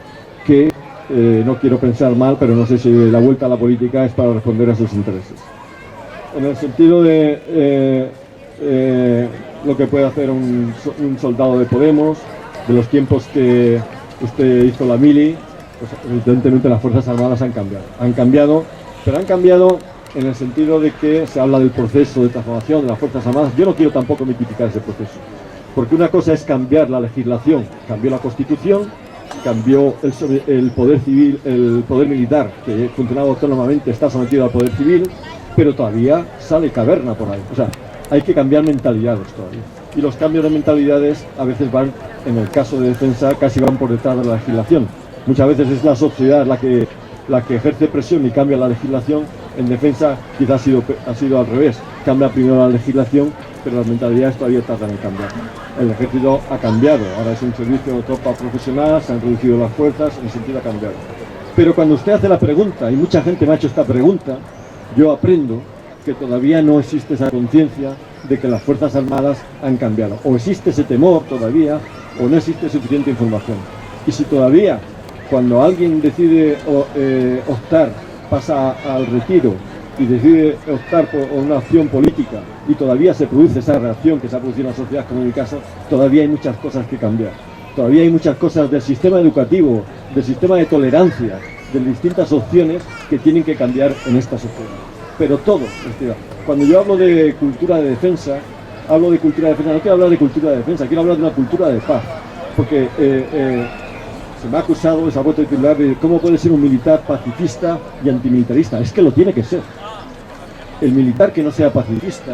que no quiero pensar mal, pero no sé si la vuelta a la política es para responder a esos intereses. En el sentido de lo que puede hacer un soldado de Podemos, de los tiempos que usted hizo la mili, pues evidentemente las Fuerzas Armadas han cambiado, pero han cambiado en el sentido de que se habla del proceso de transformación de las Fuerzas Armadas. Yo no quiero tampoco mitificar ese proceso, porque una cosa es cambiar la legislación, cambió la Constitución, cambió el poder civil, el poder militar, que funcionaba autónomamente, está sometido al poder civil, pero todavía sale caverna por ahí. O sea, hay que cambiar mentalidades todavía. Y los cambios de mentalidades a veces van, en el caso de defensa, casi van por detrás de la legislación. Muchas veces es la sociedad la que ejerce presión y cambia la legislación. En defensa quizás ha sido al revés. Cambia primero la legislación, pero las mentalidades todavía tardan en cambiar. El ejército ha cambiado, ahora es un servicio de tropa profesional, se han reducido las fuerzas, en el sentido ha cambiado. Pero cuando usted hace la pregunta, y mucha gente me ha hecho esta pregunta, yo aprendo que todavía no existe esa conciencia de que las Fuerzas Armadas han cambiado. O existe ese temor todavía, o no existe suficiente información. Y si todavía, cuando alguien decide optar, pasa al retiro y decide optar por una opción política y todavía se produce esa reacción que se ha producido en la sociedad como en mi caso, todavía hay muchas cosas que cambiar. Todavía hay muchas cosas del sistema educativo, del sistema de tolerancia, de distintas opciones que tienen que cambiar en esta sociedad. Pero todo, cuando yo hablo de cultura de defensa, no quiero hablar de cultura de defensa, quiero hablar de una cultura de paz. Porque se me ha acusado, se ha vuelto a titular de cómo puede ser un militar pacifista y antimilitarista. Es que lo tiene que ser. El militar que no sea pacifista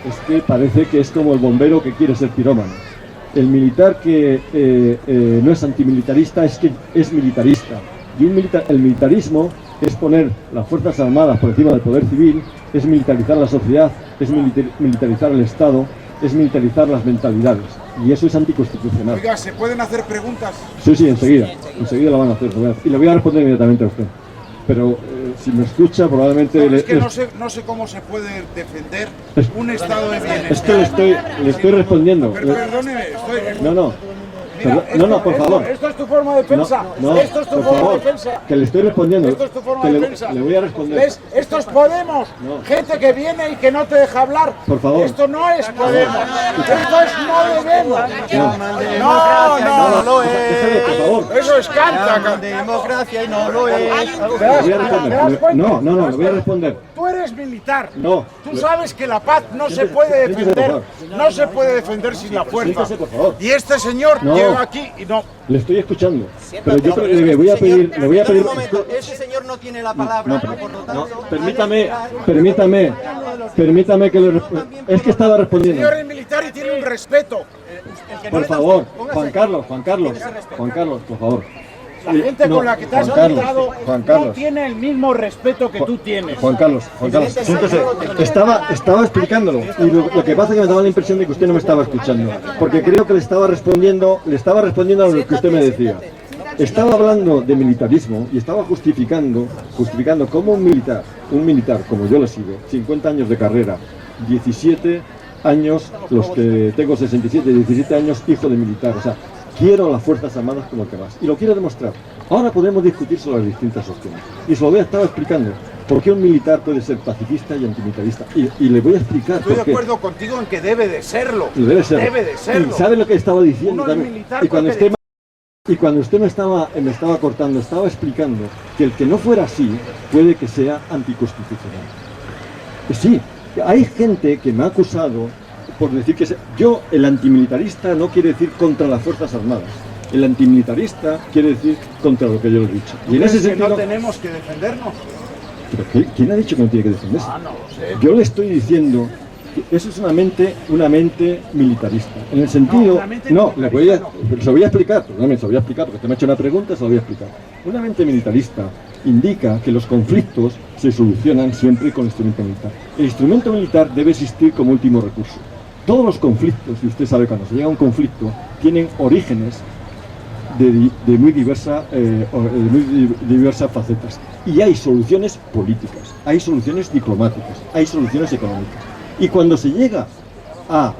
es que parece que es como el bombero que quiere ser pirómano. El militar que no es antimilitarista es que es militarista. Y el militarismo es poner las Fuerzas Armadas por encima del poder civil, es militarizar la sociedad, es militarizar el Estado, es militarizar las mentalidades. Y eso es anticonstitucional. Oiga, ¿se pueden hacer preguntas? Sí, enseguida la van a hacer. Y le voy a responder inmediatamente a usted. Pero si me escucha, probablemente... No, es que no sé cómo se puede defender un estado de bienestar. Es que le estoy respondiendo. Pero perdóneme, No, mira, por favor. Esto es tu forma de pensar. Esto es tu por forma favor, de pensar. que le estoy respondiendo. Esto es tu forma de pensar. Le voy a responder. ¿Ves? Esto es Podemos. No. Gente que viene y que no te deja hablar. Por favor. Esto no es Podemos. Esto es no debemos. No lo es. Déjale, por favor. Eso es canta. Democracia y no lo es. Le voy a responder. No, le voy a responder. Tú eres militar. No. Tú sabes que la paz no se puede defender. No se puede defender sin la fuerza. Siéntese, por favor. Y este señor llega aquí y no. Le estoy escuchando. Pero yo creo que le voy a pedir. Un momento, ese señor no tiene la palabra, por lo tanto. Permítame que le responda. Es que estaba El respondiendo. señor es militar y tiene un respeto. Por favor, Juan Carlos, por favor. La gente con la que te has juntado Juan no Carlos. tiene el mismo respeto que tú tienes. Juan Carlos, siéntese. Estaba explicándolo y lo que pasa es que me daba la impresión de que usted no me estaba escuchando, porque creo que le estaba respondiendo a lo que usted me decía. Estaba hablando de militarismo y estaba justificando cómo un militar como yo lo sigo, 50 años de carrera, 17 años, los que tengo 67, 17 años, hijo de militar, o sea, quiero las Fuerzas Armadas como el que más. Y lo quiero demostrar. Ahora podemos discutir sobre las distintas opciones. Y se lo voy a estar explicando. ¿Por qué un militar puede ser pacifista y antimilitarista? Y le voy a explicar por qué. Estoy de acuerdo contigo en que debe de serlo. Debe serlo. Debe de serlo. Y sabe lo que estaba diciendo Uno es también. militar Y cuando usted me estaba cortando, estaba explicando que el que no fuera así puede que sea anticonstitucional. Sí, hay gente que me ha acusado por decir que el antimilitarista no quiere decir contra las Fuerzas Armadas. El antimilitarista quiere decir contra lo que yo le he dicho. Y en ese sentido no tenemos que defendernos. ¿Pero quién ha dicho que no tiene que defenderse? No lo sé. Yo le estoy diciendo que eso es una mente militarista. En el sentido... se lo voy a explicar, perdóname, se lo voy a explicar, porque usted me ha hecho una pregunta, se lo voy a explicar. Una mente militarista indica que los conflictos se solucionan siempre con el instrumento militar. El instrumento militar debe existir como último recurso. Todos los conflictos, y usted sabe cuando se llega a un conflicto, tienen orígenes de muy diversas facetas. Y hay soluciones políticas, hay soluciones diplomáticas, hay soluciones económicas. Y cuando se llega a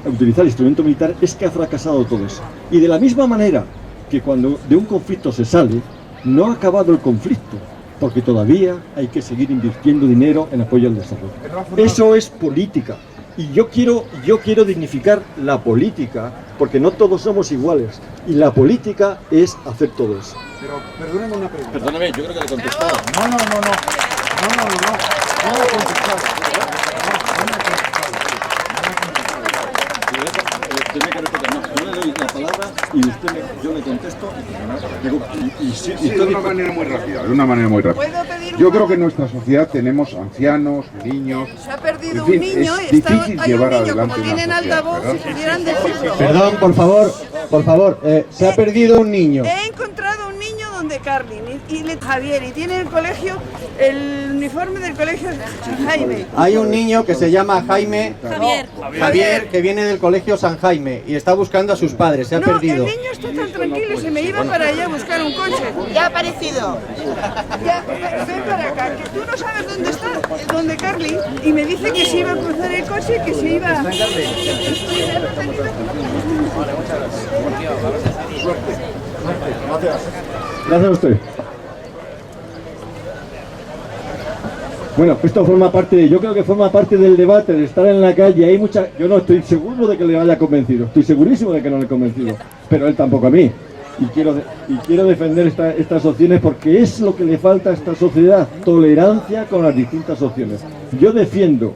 utilizar el instrumento militar es que ha fracasado todo eso. Y de la misma manera que cuando de un conflicto se sale, no ha acabado el conflicto, porque todavía hay que seguir invirtiendo dinero en apoyo al desarrollo. Eso es política. Y yo quiero dignificar la política, porque no todos somos iguales. Y la política es hacer todo eso. Pero perdóneme una pregunta. Perdóneme, yo creo que le he contestado. No me ha contestado. Yo le doy la palabra y yo le contesto De una manera muy rápida. Yo creo que en nuestra sociedad tenemos ancianos, niños. Se ha perdido en fin, un niño, es difícil hay un llevar niño, adelante como tienen una sociedad, altavoz, ¿verdad? si pudieran decirlo. Perdón, por favor, se ha perdido un niño. He encontrado un niño donde Carlin y Javier, y tiene el uniforme del colegio San Jaime. Hay un niño que se llama Javier, que viene del colegio San Jaime y está buscando a sus padres, se ha perdido. El niño está tan tranquilo, se me iba para allá a buscar un coche. Ya ha aparecido. Ya, ven para acá, que tú no sabes dónde está, donde Carlin, y me dice que se iba a cruzar el coche, que se iba... Gracias a usted. Bueno, esto yo creo que forma parte del debate, de estar en la calle. Yo no estoy seguro de que le haya convencido, estoy segurísimo de que no le he convencido, pero él tampoco a mí. Y quiero defender estas opciones porque es lo que le falta a esta sociedad, tolerancia con las distintas opciones. Yo defiendo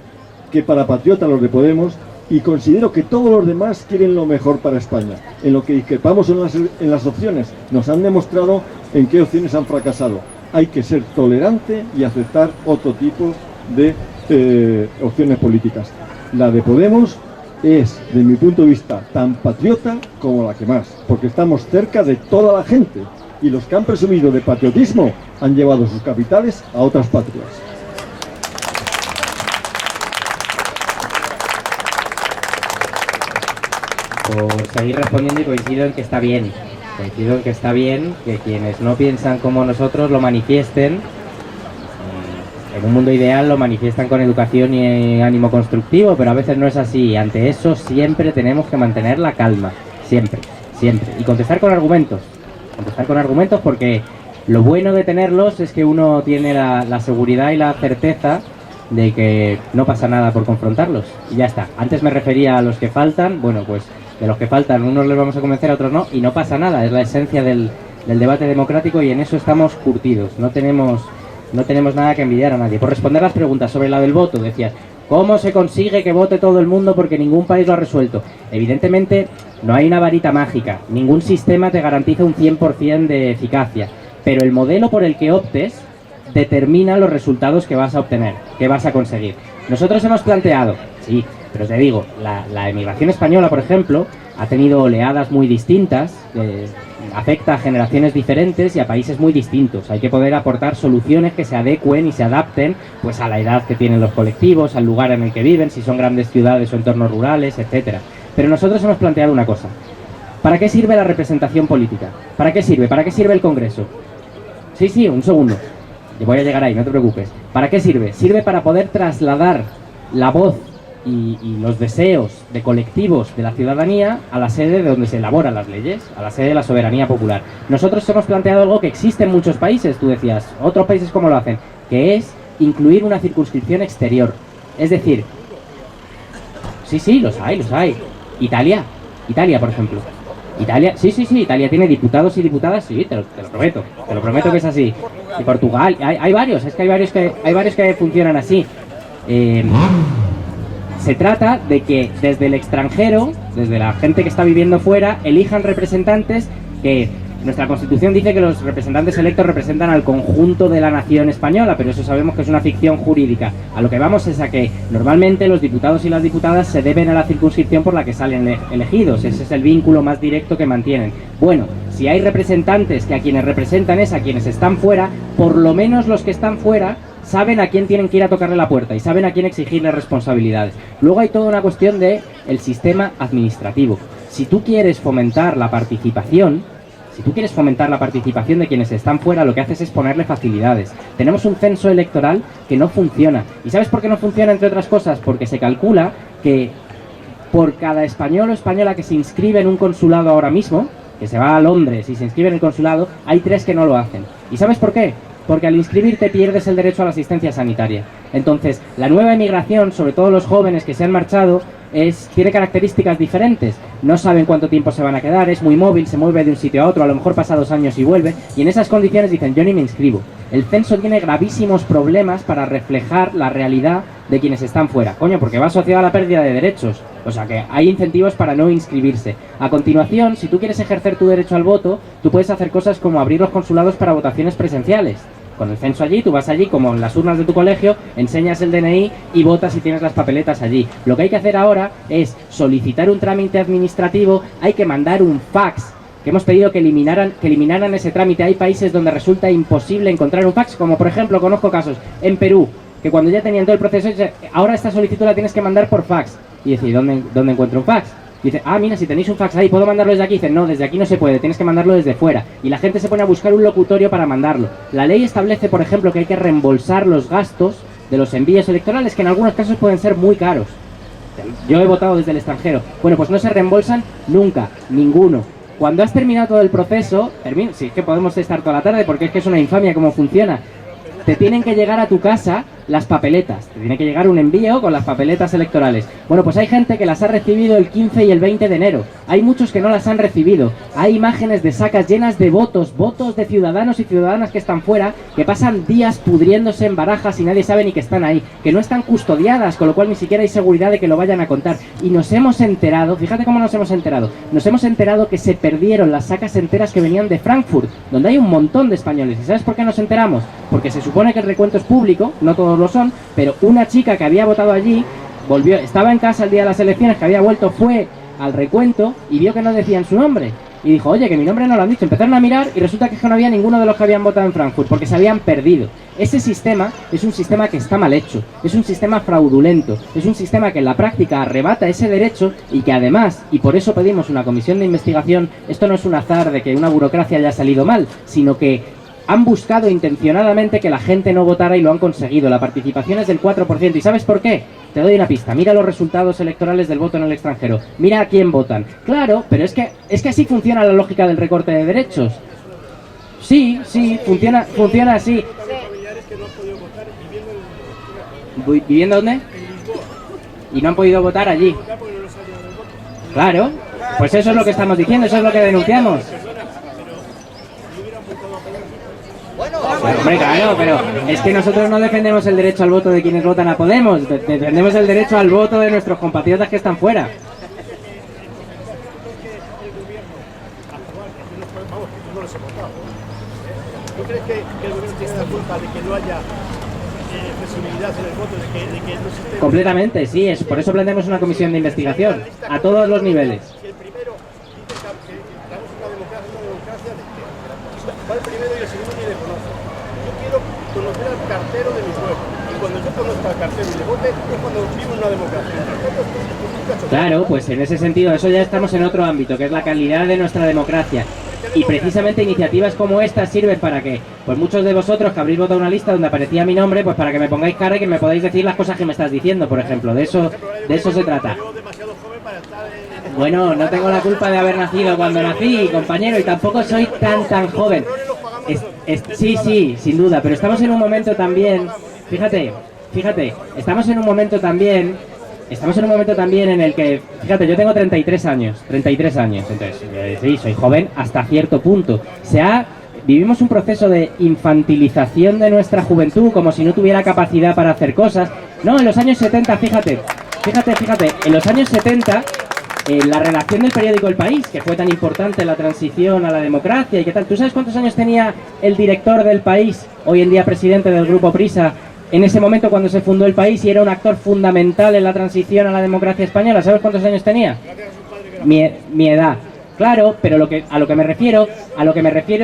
que para patriotas los de Podemos, y considero que todos los demás quieren lo mejor para España. En lo que discrepamos en las opciones, nos han demostrado en qué opciones han fracasado. Hay que ser tolerante y aceptar otro tipo de opciones políticas. La de Podemos es, de mi punto de vista, tan patriota como la que más, porque estamos cerca de toda la gente y los que han presumido de patriotismo han llevado sus capitales a otras patrias. por seguir respondiendo y coincido en que está bien. Coincido en que está bien que quienes no piensan como nosotros lo manifiesten. En un mundo ideal lo manifiestan con educación y ánimo constructivo, pero a veces no es así. Ante eso siempre tenemos que mantener la calma. Siempre, siempre. Y contestar con argumentos. Contestar con argumentos porque lo bueno de tenerlos es que uno tiene la seguridad y la certeza de que no pasa nada por confrontarlos. Y ya está. Antes me refería a los que faltan. Bueno, pues de los que faltan, unos les vamos a convencer, a otros no. Y no pasa nada. Es la esencia del debate democrático y en eso estamos curtidos. No tenemos nada que envidiar a nadie. Por responder las preguntas sobre la del voto, decías, ¿cómo se consigue que vote todo el mundo porque ningún país lo ha resuelto? Evidentemente, no hay una varita mágica. Ningún sistema te garantiza un 100% de eficacia. Pero el modelo por el que optes determina los resultados que vas a obtener, que vas a conseguir. Nosotros hemos planteado, sí, pero te digo, la emigración española, por ejemplo, ha tenido oleadas muy distintas, afecta a generaciones diferentes y a países muy distintos. Hay que poder aportar soluciones que se adecuen y se adapten pues a la edad que tienen los colectivos, al lugar en el que viven, si son grandes ciudades o entornos rurales, etcétera. Pero nosotros hemos planteado una cosa. ¿Para qué sirve la representación política? ¿Para qué sirve? ¿Para qué sirve el Congreso? Sí, un segundo. Yo voy a llegar ahí, no te preocupes. ¿Para qué sirve? Sirve para poder trasladar la voz y los deseos de colectivos de la ciudadanía a la sede de donde se elaboran las leyes, a la sede de la soberanía popular. Nosotros hemos planteado algo que existe en muchos países, tú decías, otros países cómo lo hacen, que es incluir una circunscripción exterior. Es decir, sí, los hay. Italia, por ejemplo. Italia, sí, Italia tiene diputados y diputadas, sí, te lo prometo que es así. Y Portugal, hay varios, es que hay varios que funcionan así. Se trata de que desde el extranjero, desde la gente que está viviendo fuera, elijan representantes que... Nuestra Constitución dice que los representantes electos representan al conjunto de la nación española, pero eso sabemos que es una ficción jurídica. A lo que vamos es a que normalmente los diputados y las diputadas se deben a la circunscripción por la que salen elegidos. Ese es el vínculo más directo que mantienen. Bueno, si hay representantes que a quienes representan es a quienes están fuera, por lo menos los que están fuera saben a quién tienen que ir a tocarle la puerta y saben a quién exigirle responsabilidades. Luego hay toda una cuestión de el sistema administrativo. Si tú quieres fomentar la participación de quienes están fuera, lo que haces es ponerle facilidades. Tenemos un censo electoral que no funciona. ¿Y sabes por qué no funciona, entre otras cosas? Porque se calcula que por cada español o española que se inscribe en un consulado ahora mismo, que se va a Londres y se inscribe en el consulado, hay 3 que no lo hacen. ¿Y sabes por qué? Porque al inscribirte pierdes el derecho a la asistencia sanitaria. Entonces, la nueva emigración, sobre todo los jóvenes que se han marchado, tiene características diferentes. No saben cuánto tiempo se van a quedar, es muy móvil, se mueve de un sitio a otro, a lo mejor pasa 2 años y vuelve, y en esas condiciones dicen, yo ni me inscribo. El censo tiene gravísimos problemas para reflejar la realidad de quienes están fuera. Coño, porque va asociado a la pérdida de derechos. O sea que hay incentivos para no inscribirse. A continuación, si tú quieres ejercer tu derecho al voto, tú puedes hacer cosas como abrir los consulados para votaciones presenciales. Con el censo allí, tú vas allí como en las urnas de tu colegio, enseñas el DNI y votas y tienes las papeletas allí. Lo que hay que hacer ahora es solicitar un trámite administrativo, hay que mandar un fax, que hemos pedido que eliminaran ese trámite. Hay países donde resulta imposible encontrar un fax, como por ejemplo, conozco casos en Perú, que cuando ya tenían todo el proceso, ahora esta solicitud la tienes que mandar por fax. Y decir, ¿dónde encuentro un fax? Dice, mira, si tenéis un fax ahí, ¿puedo mandarlo desde aquí? Dice, no, desde aquí no se puede, tienes que mandarlo desde fuera. Y la gente se pone a buscar un locutorio para mandarlo. La ley establece, por ejemplo, que hay que reembolsar los gastos de los envíos electorales, que en algunos casos pueden ser muy caros. Yo he votado desde el extranjero. Bueno, pues no se reembolsan nunca, ninguno. Cuando has terminado todo el proceso, sí, es que podemos estar toda la tarde porque es que es una infamia cómo funciona. Te tienen que llegar a tu casa las papeletas, te tiene que llegar un envío con las papeletas electorales. Bueno, pues hay gente que las ha recibido el 15 y el 20 de enero, hay muchos que no las han recibido, hay imágenes de sacas llenas de votos de ciudadanos y ciudadanas que están fuera, que pasan días pudriéndose en barajas y nadie sabe ni que están ahí, que no están custodiadas, con lo cual ni siquiera hay seguridad de que lo vayan a contar. Y nos hemos enterado, fíjate cómo nos hemos enterado que se perdieron las sacas enteras que venían de Frankfurt, donde hay un montón de españoles. ¿Y sabes por qué nos enteramos? Porque se supone que el recuento es público, no todos lo son, pero una chica que había votado allí, estaba en casa el día de las elecciones, que había vuelto, fue al recuento y vio que no decían su nombre. y dijo, oye, que mi nombre no lo han dicho. Empezaron a mirar y resulta que no había ninguno de los que habían votado en Frankfurt, porque se habían perdido. Ese sistema es un sistema que está mal hecho, es un sistema fraudulento, es un sistema que en la práctica arrebata ese derecho y que además, y por eso pedimos una comisión de investigación, esto no es un azar de que una burocracia haya salido mal, sino que han buscado intencionadamente que la gente no votara y lo han conseguido. La participación es del 4%. ¿Y sabes por qué? Te doy una pista. Mira los resultados electorales del voto en el extranjero. Mira a quién votan. Claro, pero es que así funciona la lógica del recorte de derechos. Sí, funciona así. ¿Viviendo dónde? Y no han podido votar allí. Claro, pues eso es lo que estamos diciendo, eso es lo que denunciamos. Hombre, claro, pero es que nosotros no defendemos el derecho al voto de quienes votan a Podemos, defendemos el derecho al voto de nuestros compatriotas que están fuera. ¿Tú crees que el gobierno tiene la culpa de que no haya flexibilidad en el voto, de que no existe? Completamente, sí, por eso planteamos una comisión de investigación, a todos los niveles. Si el primero dice que estamos en una democracia de que va el primero y el segundo ni le conoce. Yo quiero conocer al cartero de mi pueblo. Y cuando yo conozca al cartero y le vote, es cuando vivo en una democracia. Claro, pues en ese sentido, eso ya estamos en otro ámbito, que es la calidad de nuestra democracia. Y precisamente iniciativas como estas sirven para que, pues muchos de vosotros que habréis votado una lista donde aparecía mi nombre, pues para que me pongáis cara y que me podáis decir las cosas que me estás diciendo, por ejemplo. De eso se trata. Bueno, no tengo la culpa de haber nacido cuando nací, compañero, y tampoco soy tan joven. Sí, sin duda, pero estamos en un momento también, fíjate, estamos en un momento también en el que, fíjate, yo tengo 33 años, entonces, sí, soy joven hasta cierto punto. Vivimos un proceso de infantilización de nuestra juventud, como si no tuviera capacidad para hacer cosas. No, en los años 70, fíjate, en los años 70, la redacción del periódico El País, que fue tan importante en la transición a la democracia y qué tal. ¿Tú sabes cuántos años tenía el director del País, hoy en día presidente del Grupo Prisa, en ese momento cuando se fundó El País y era un actor fundamental en la transición a la democracia española? ¿Sabes cuántos años tenía? Mi edad. Claro, pero a lo que me refiero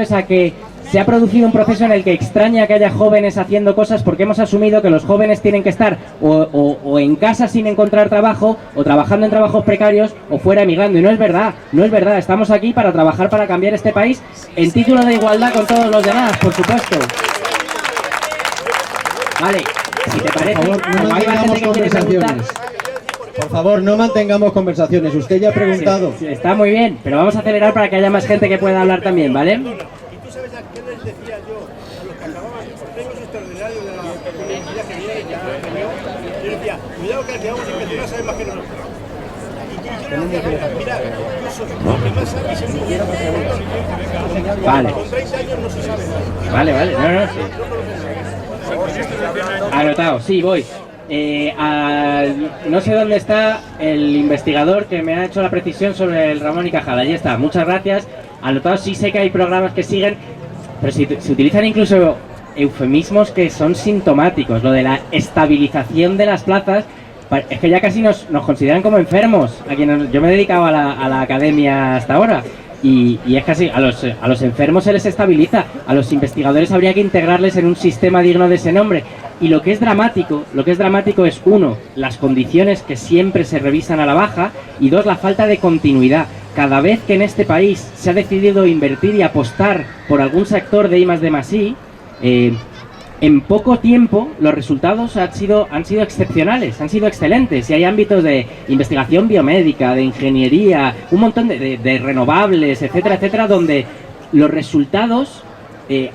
es a que se ha producido un proceso en el que extraña que haya jóvenes haciendo cosas porque hemos asumido que los jóvenes tienen que estar o en casa sin encontrar trabajo, o trabajando en trabajos precarios, o fuera emigrando. Y no es verdad. Estamos aquí para trabajar para cambiar este país en título de igualdad con todos los demás, por supuesto. Vale, si te parece, por favor, no mantengamos conversaciones. Por favor, no mantengamos conversaciones. Usted ya ha preguntado. Sí, está muy bien, pero vamos a acelerar para que haya más gente que pueda hablar también, ¿vale? ¿Y tú sabes a qué les decía yo a los que acababan los premios extraordinarios de la universidad que vienen ya? Yo decía, cuidado que al que vamos a inventar sabe más que nosotros. Y yo les decía, mira, incluso lo que más sabe es el niño. Vale. Con 30 años no se sabe nada. Vale, sí. Anotado, sí, voy. No sé dónde está el investigador que me ha hecho la precisión sobre el Ramón y Cajal. Allí está, muchas gracias. Anotado, sí sé que hay programas que siguen, pero se utilizan incluso eufemismos que son sintomáticos. Lo de la estabilización de las plazas, es que ya casi nos consideran como enfermos. Yo me he dedicado a la academia hasta ahora. Y es casi a los enfermos se les estabiliza, a los investigadores habría que integrarles en un sistema digno de ese nombre. Y lo que es dramático es, uno, las condiciones que siempre se revisan a la baja, y dos, la falta de continuidad. Cada vez que en este país se ha decidido invertir y apostar por algún sector de I+D+I, en poco tiempo los resultados han sido excepcionales, han sido excelentes, y hay ámbitos de investigación biomédica, de ingeniería, un montón de renovables, etcétera, donde los resultados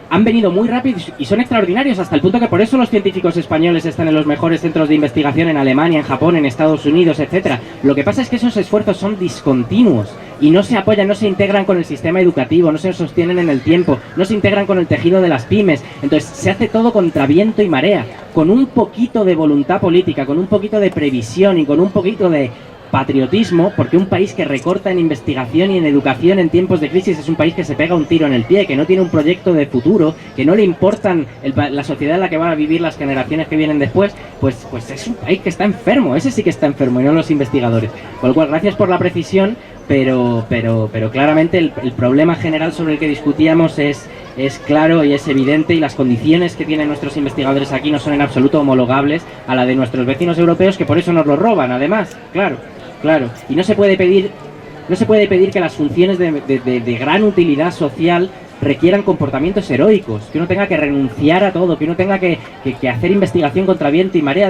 han venido muy rápidos y son extraordinarios, hasta el punto que por eso los científicos españoles están en los mejores centros de investigación en Alemania, en Japón, en Estados Unidos, etcétera. Lo que pasa es que esos esfuerzos son discontinuos y no se apoyan, no se integran con el sistema educativo, no se sostienen en el tiempo, no se integran con el tejido de las pymes. Entonces se hace todo contra viento y marea, con un poquito de voluntad política, con un poquito de previsión y con un poquito de patriotismo, porque un país que recorta en investigación y en educación en tiempos de crisis es un país que se pega un tiro en el pie, que no tiene un proyecto de futuro, que no le importan la sociedad en la que van a vivir las generaciones que vienen después, pues es un país que está enfermo. Ese sí que está enfermo y no los investigadores. Con lo cual, gracias por la precisión, pero claramente el problema general sobre el que discutíamos es claro y es evidente, y las condiciones que tienen nuestros investigadores aquí no son en absoluto homologables a la de nuestros vecinos europeos, que por eso nos lo roban, además, claro. Y no se puede pedir que las funciones de gran utilidad social requieran comportamientos heroicos, que uno tenga que renunciar a todo, que uno tenga que hacer investigación contra viento y marea.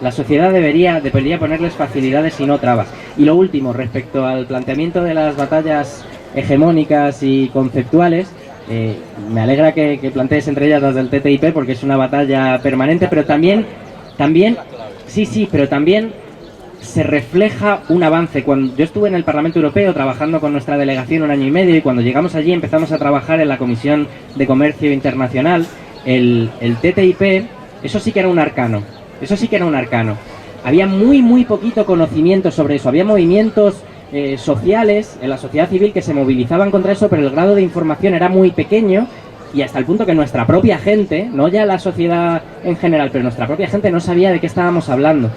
La sociedad debería ponerles facilidades y no trabas. Y lo último, respecto al planteamiento de las batallas hegemónicas y conceptuales, me alegra que plantees entre ellas las del TTIP, porque es una batalla permanente, pero también se refleja un avance. Cuando yo estuve en el Parlamento Europeo trabajando con nuestra delegación 1 año y medio, y cuando llegamos allí empezamos a trabajar en la Comisión de Comercio Internacional, el TTIP, eso sí que era un arcano. Había muy poquito conocimiento sobre eso. Había movimientos sociales en la sociedad civil que se movilizaban contra eso, pero el grado de información era muy pequeño, y hasta el punto que nuestra propia gente, no ya la sociedad en general, pero nuestra propia gente no sabía de qué estábamos hablando.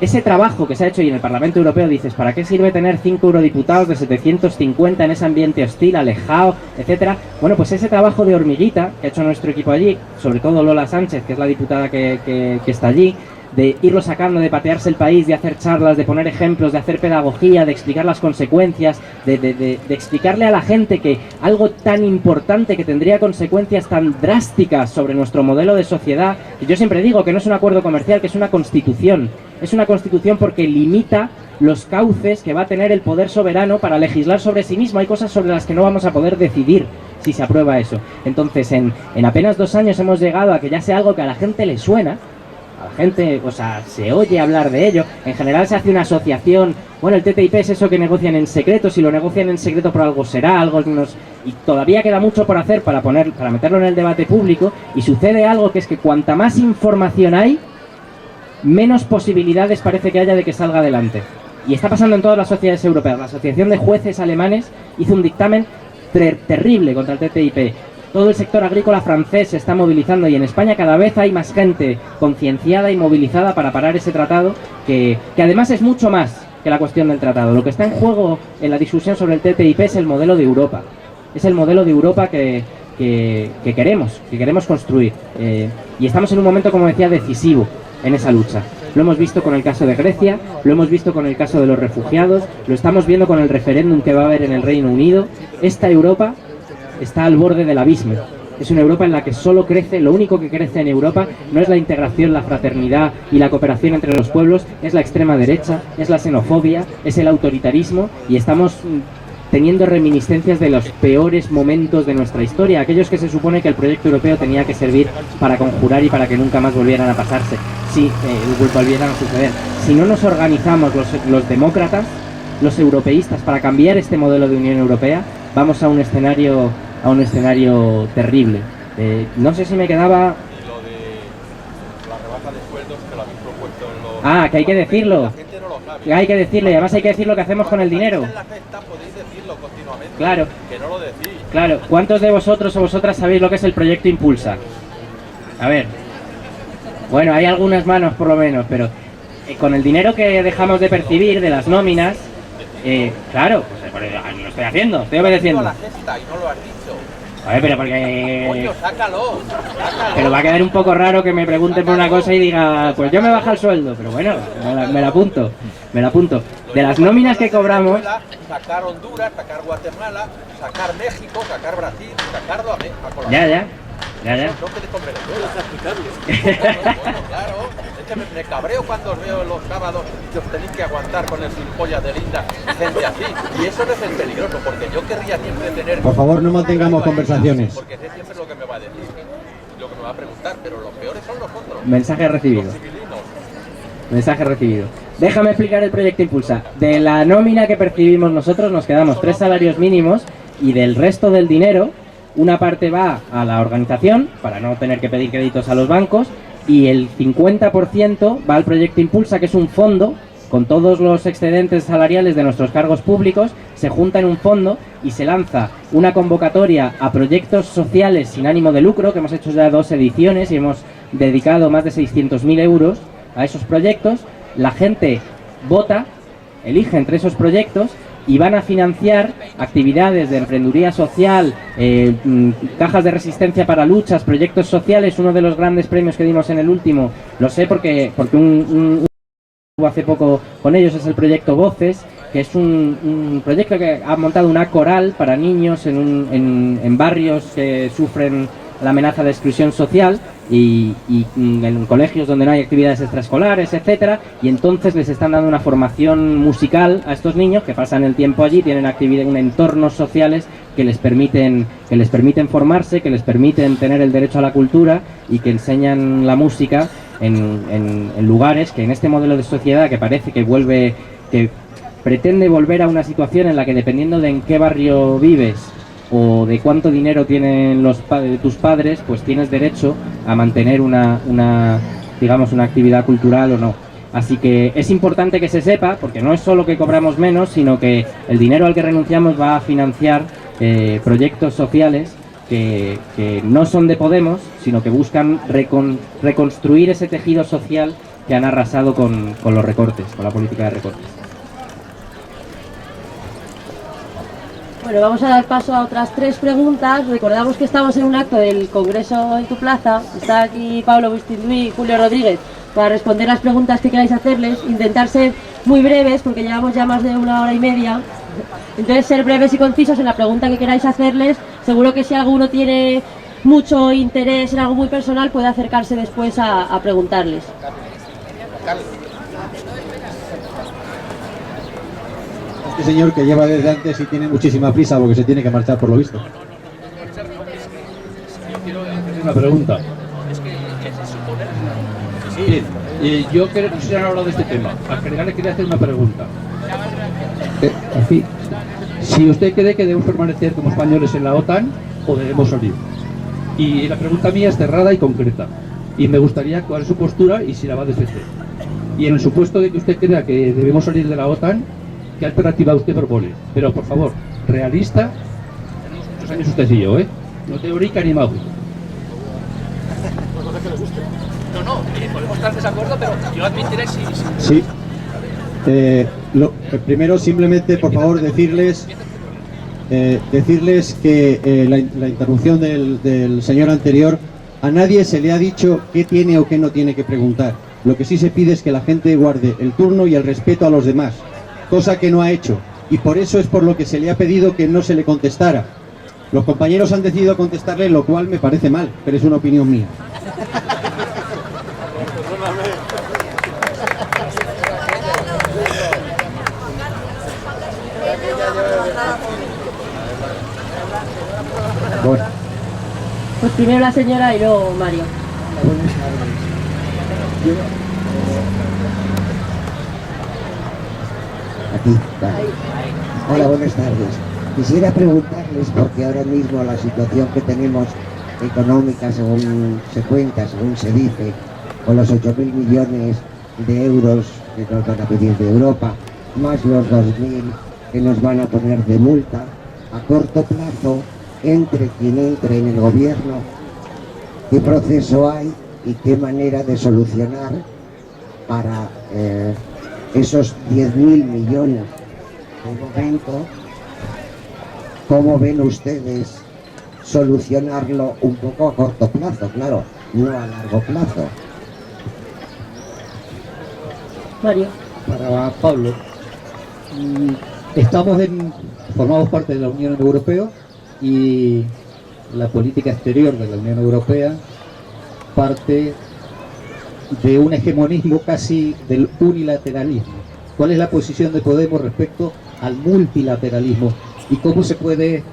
Ese trabajo que se ha hecho, y en el Parlamento Europeo dices, ¿para qué sirve tener 5 eurodiputados de 750 en ese ambiente hostil, alejado, etcétera? Bueno, pues ese trabajo de hormiguita que ha hecho nuestro equipo allí, sobre todo Lola Sánchez, que es la diputada que está allí, de irlo sacando, de patearse el país, de hacer charlas, de poner ejemplos, de hacer pedagogía, de explicar las consecuencias, de explicarle a la gente que algo tan importante, que tendría consecuencias tan drásticas sobre nuestro modelo de sociedad, que yo siempre digo que no es un acuerdo comercial, que es una constitución. Es una constitución porque limita los cauces que va a tener el poder soberano para legislar sobre sí mismo. Hay cosas sobre las que no vamos a poder decidir si se aprueba eso. Entonces, en apenas 2 años hemos llegado a que ya sea algo que a la gente le suena. A la gente, o sea, se oye hablar de ello. En general se hace una asociación. Bueno, el TTIP es eso que negocian en secreto. Si lo negocian en secreto por algo será, y todavía queda mucho por hacer para meterlo en el debate público. Y sucede algo, que es que cuanta más información hay, menos posibilidades parece que haya de que salga adelante. Y está pasando en todas las sociedades europeas. La Asociación de Jueces Alemanes hizo un dictamen terrible contra el TTIP. Todo el sector agrícola francés se está movilizando, y en España cada vez hay más gente concienciada y movilizada para parar ese tratado, que además es mucho más que la cuestión del tratado. Lo que está en juego en la discusión sobre el TTIP es el modelo de Europa. Es el modelo de Europa que queremos construir. Y estamos en un momento, como decía, decisivo en esa lucha. Lo hemos visto con el caso de Grecia, lo hemos visto con el caso de los refugiados, lo estamos viendo con el referéndum que va a haber en el Reino Unido. Esta Europa está al borde del abismo. Es una Europa en la que solo crece, lo único que crece en Europa no es la integración, la fraternidad y la cooperación entre los pueblos, es la extrema derecha, es la xenofobia, es el autoritarismo, y estamos teniendo reminiscencias de los peores momentos de nuestra historia, aquellos que se supone que el proyecto europeo tenía que servir para conjurar y para que nunca más volvieran a pasarse, volvieran a suceder. Si no nos organizamos los demócratas, los europeístas, para cambiar este modelo de Unión Europea, vamos a un escenario terrible. No sé si me quedaba... Lo de la rebaja de sueldos que lo habéis propuesto en los... que hay que decirlo. La gente no lo sabe. Hay que decirlo, y además hay que decir lo que hacemos con el dinero. En la cesta podéis decirlo continuamente. Claro. Que no lo decís. Claro. ¿Cuántos de vosotros o vosotras sabéis lo que es el proyecto Impulsa? A ver. Bueno, hay algunas manos por lo menos, pero con el dinero que dejamos de percibir de las nóminas, claro, pues lo estoy haciendo, estoy obedeciendo. La cesta y no lo has dicho. A ver, pero porque... Coño, sácalo. Pero va a quedar un poco raro que me pregunten por una cosa y diga, pues yo me baja el sueldo, pero bueno, me la apunto. De las nóminas que cobramos... Sacar Honduras, sacar Guatemala, sacar México, sacar Brasil, sacarlo a Colombia. Ya. No te con Venezuela. Claro, es que me cabreo cuando os veo los sábados que os tenéis que aguantar con el gilipollas de Linda, gente así. Y eso no es el peligroso, porque yo querría siempre tener... Por favor, no mantengamos conversaciones. Porque sé siempre lo que me va a decir, lo que me va a preguntar, pero los peores son los otros. Mensaje recibido. Déjame explicar el proyecto Impulsa. De la nómina que percibimos nosotros nos quedamos 3 salarios mínimos, y del resto del dinero, una parte va a la organización, para no tener que pedir créditos a los bancos, y el 50% va al proyecto Impulsa, que es un fondo con todos los excedentes salariales de nuestros cargos públicos, se junta en un fondo y se lanza una convocatoria a proyectos sociales sin ánimo de lucro, que hemos hecho ya 2 ediciones y hemos dedicado más de 600.000 euros a esos proyectos. La gente vota, elige entre esos proyectos, y van a financiar actividades de emprendeduría social, cajas de resistencia para luchas, proyectos sociales. Uno de los grandes premios que dimos en el último, lo sé porque un hace poco con ellos, es el proyecto Voces, que es un proyecto que ha montado una coral para niños en barrios que sufren la amenaza de exclusión social y en colegios donde no hay actividades extraescolares, etcétera, y entonces les están dando una formación musical a estos niños que pasan el tiempo allí, tienen entornos sociales que les permiten formarse, que les permiten tener el derecho a la cultura y que enseñan la música en lugares que en este modelo de sociedad que parece que pretende volver a una situación en la que, dependiendo de en qué barrio vives o de cuánto dinero tienen tus padres, pues tienes derecho a mantener una actividad cultural o no. Así que es importante que se sepa, porque no es solo que cobramos menos, sino que el dinero al que renunciamos va a financiar proyectos sociales que no son de Podemos, sino que buscan reconstruir ese tejido social que han arrasado con los recortes, con la política de recortes. Bueno, vamos a dar paso a otras 3 preguntas. Recordamos que estamos en un acto del Congreso en tu plaza. Está aquí Pablo Bustinduy y Julio Rodríguez para responder las preguntas que queráis hacerles. Intentar ser muy breves, porque llevamos ya más de 1 hora y media. Entonces, ser breves y concisos en la pregunta que queráis hacerles. Seguro que si alguno tiene mucho interés en algo muy personal, puede acercarse después a preguntarles. Este señor que lleva desde antes y tiene muchísima prisa porque se tiene que marchar, por lo visto. Yo quiero hacer una pregunta. Bien, yo quisiera hablar de este tema. Al general le quería hacer una pregunta. Si usted cree que debemos permanecer como españoles en la OTAN o debemos salir. Y la pregunta mía es cerrada y concreta. Y me gustaría cuál es su postura y si la va a defender. Y en el supuesto de que usted crea que debemos salir de la OTAN, ¿qué alternativa usted propone? Pero, por favor, realista. Tenemos muchos años usted y yo, ¿eh? No teórica ni mágica. Podemos estar en desacuerdo, pero yo admitiré si... Sí. Primero, simplemente, por favor, decirles que la interrupción del señor anterior, a nadie se le ha dicho qué tiene o qué no tiene que preguntar. Lo que sí se pide es que la gente guarde el turno y el respeto a los demás, cosa que no ha hecho, y por eso es por lo que se le ha pedido que no se le contestara. Los compañeros han decidido contestarle, lo cual me parece mal, pero es una opinión mía. Bueno. Pues primero la señora y luego Mario. Aquí, vale. Hola, buenas tardes. Quisiera preguntarles, porque ahora mismo la situación que tenemos económica, según se cuenta, según se dice, con los 8.000 millones de euros que nos van a pedir de Europa, más los 2.000 que nos van a poner de multa, a corto plazo, entre quien entre en el gobierno, ¿qué proceso hay y qué manera de solucionar para esos 10.000 millones de momento? ¿Cómo ven ustedes solucionarlo un poco a corto plazo? Claro, no a largo plazo. Mario. Para Pablo, formamos parte de la Unión Europea y la política exterior de la Unión Europea parte de un hegemonismo casi del unilateralismo. ¿Cuál es la posición de Podemos respecto al multilateralismo y cómo se puede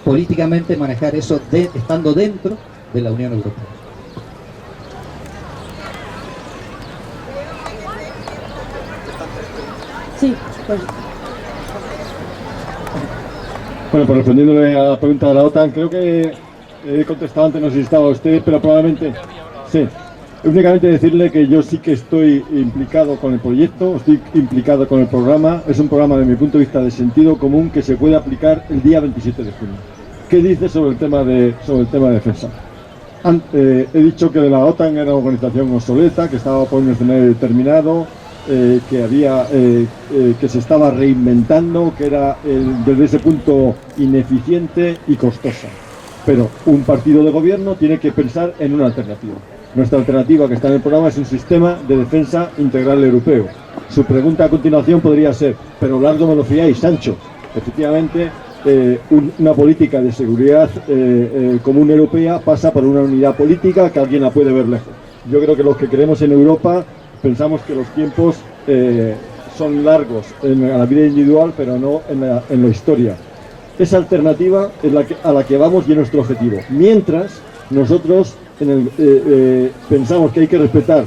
políticamente manejar eso estando dentro de la Unión Europea? Sí, pues... Bueno, pues respondiéndole a la pregunta de la OTAN, creo que he contestado antes, no sé si estaba usted, pero probablemente sí. Únicamente decirle que yo sí que estoy implicado con el proyecto, estoy implicado con el programa. Es un programa, de mi punto de vista, de sentido común que se puede aplicar el día 27 de junio. ¿Qué dice sobre el tema de defensa? He dicho que la OTAN era una organización obsoleta, que estaba por un escenario determinado, que se estaba reinventando, que era desde ese punto ineficiente y costosa. Pero un partido de gobierno tiene que pensar en una alternativa. Nuestra alternativa que está en el programa es un sistema de defensa integral europeo. Su pregunta a continuación podría ser, pero largo me lo fiáis, Sancho. Efectivamente, una política de seguridad común europea pasa por una unidad política que alguien la puede ver lejos. Yo creo que los que creemos en Europa pensamos que los tiempos son largos en la vida individual, pero no en la historia. Esa alternativa es a la que vamos y es nuestro objetivo. Mientras nosotros pensamos que hay que respetar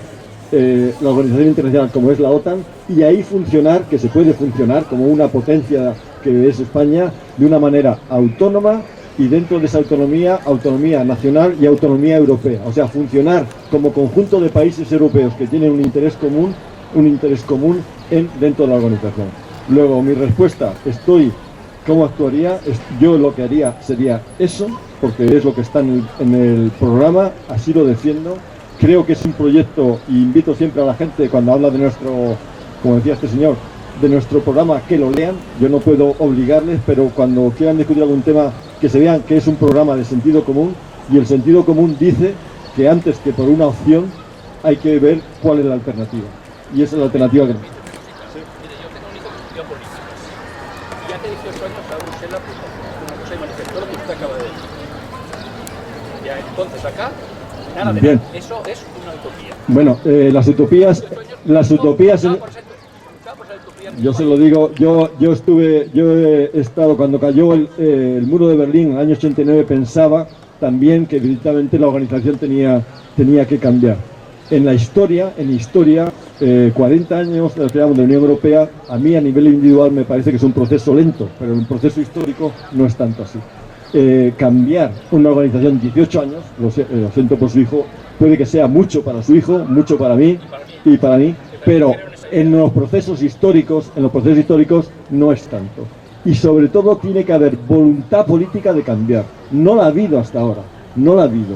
la organización internacional como es la OTAN y ahí funcionar, que se puede funcionar como una potencia que es España, de una manera autónoma y dentro de esa autonomía nacional y autonomía europea. O sea, funcionar como conjunto de países europeos que tienen un interés común dentro de la organización. Luego, mi respuesta, ¿cómo actuaría? Yo lo que haría sería eso, porque es lo que está en el programa, así lo defiendo. Creo que es un proyecto, y invito siempre a la gente cuando habla de nuestro, como decía este señor, de nuestro programa, que lo lean. Yo no puedo obligarles, pero cuando quieran discutir algún tema, que se vean que es un programa de sentido común, y el sentido común dice que antes que por una opción hay que ver cuál es la alternativa. Y esa es la alternativa que... Mire, yo tengo un hijo que estudia políticas y hace 18 años a Bruselas una cosa y manifestó lo que usted acaba de decir. Ya entonces acá, nada de Bien. nada. Eso es una utopía. Bueno, las utopias yo se lo digo, yo he estado cuando cayó el muro de Berlín en el año 89, pensaba también que evidentemente la organización tenía que cambiar. En la historia, 40 años de la Unión Europea, a mí a nivel individual me parece que es un proceso lento, pero en un proceso histórico no es tanto así. Cambiar una organización 18 años, lo siento por su hijo, puede que sea mucho para su hijo, mucho para mí y para mí, pero en los procesos históricos no es tanto. Y sobre todo tiene que haber voluntad política de cambiar. No la ha habido hasta ahora, no la ha habido.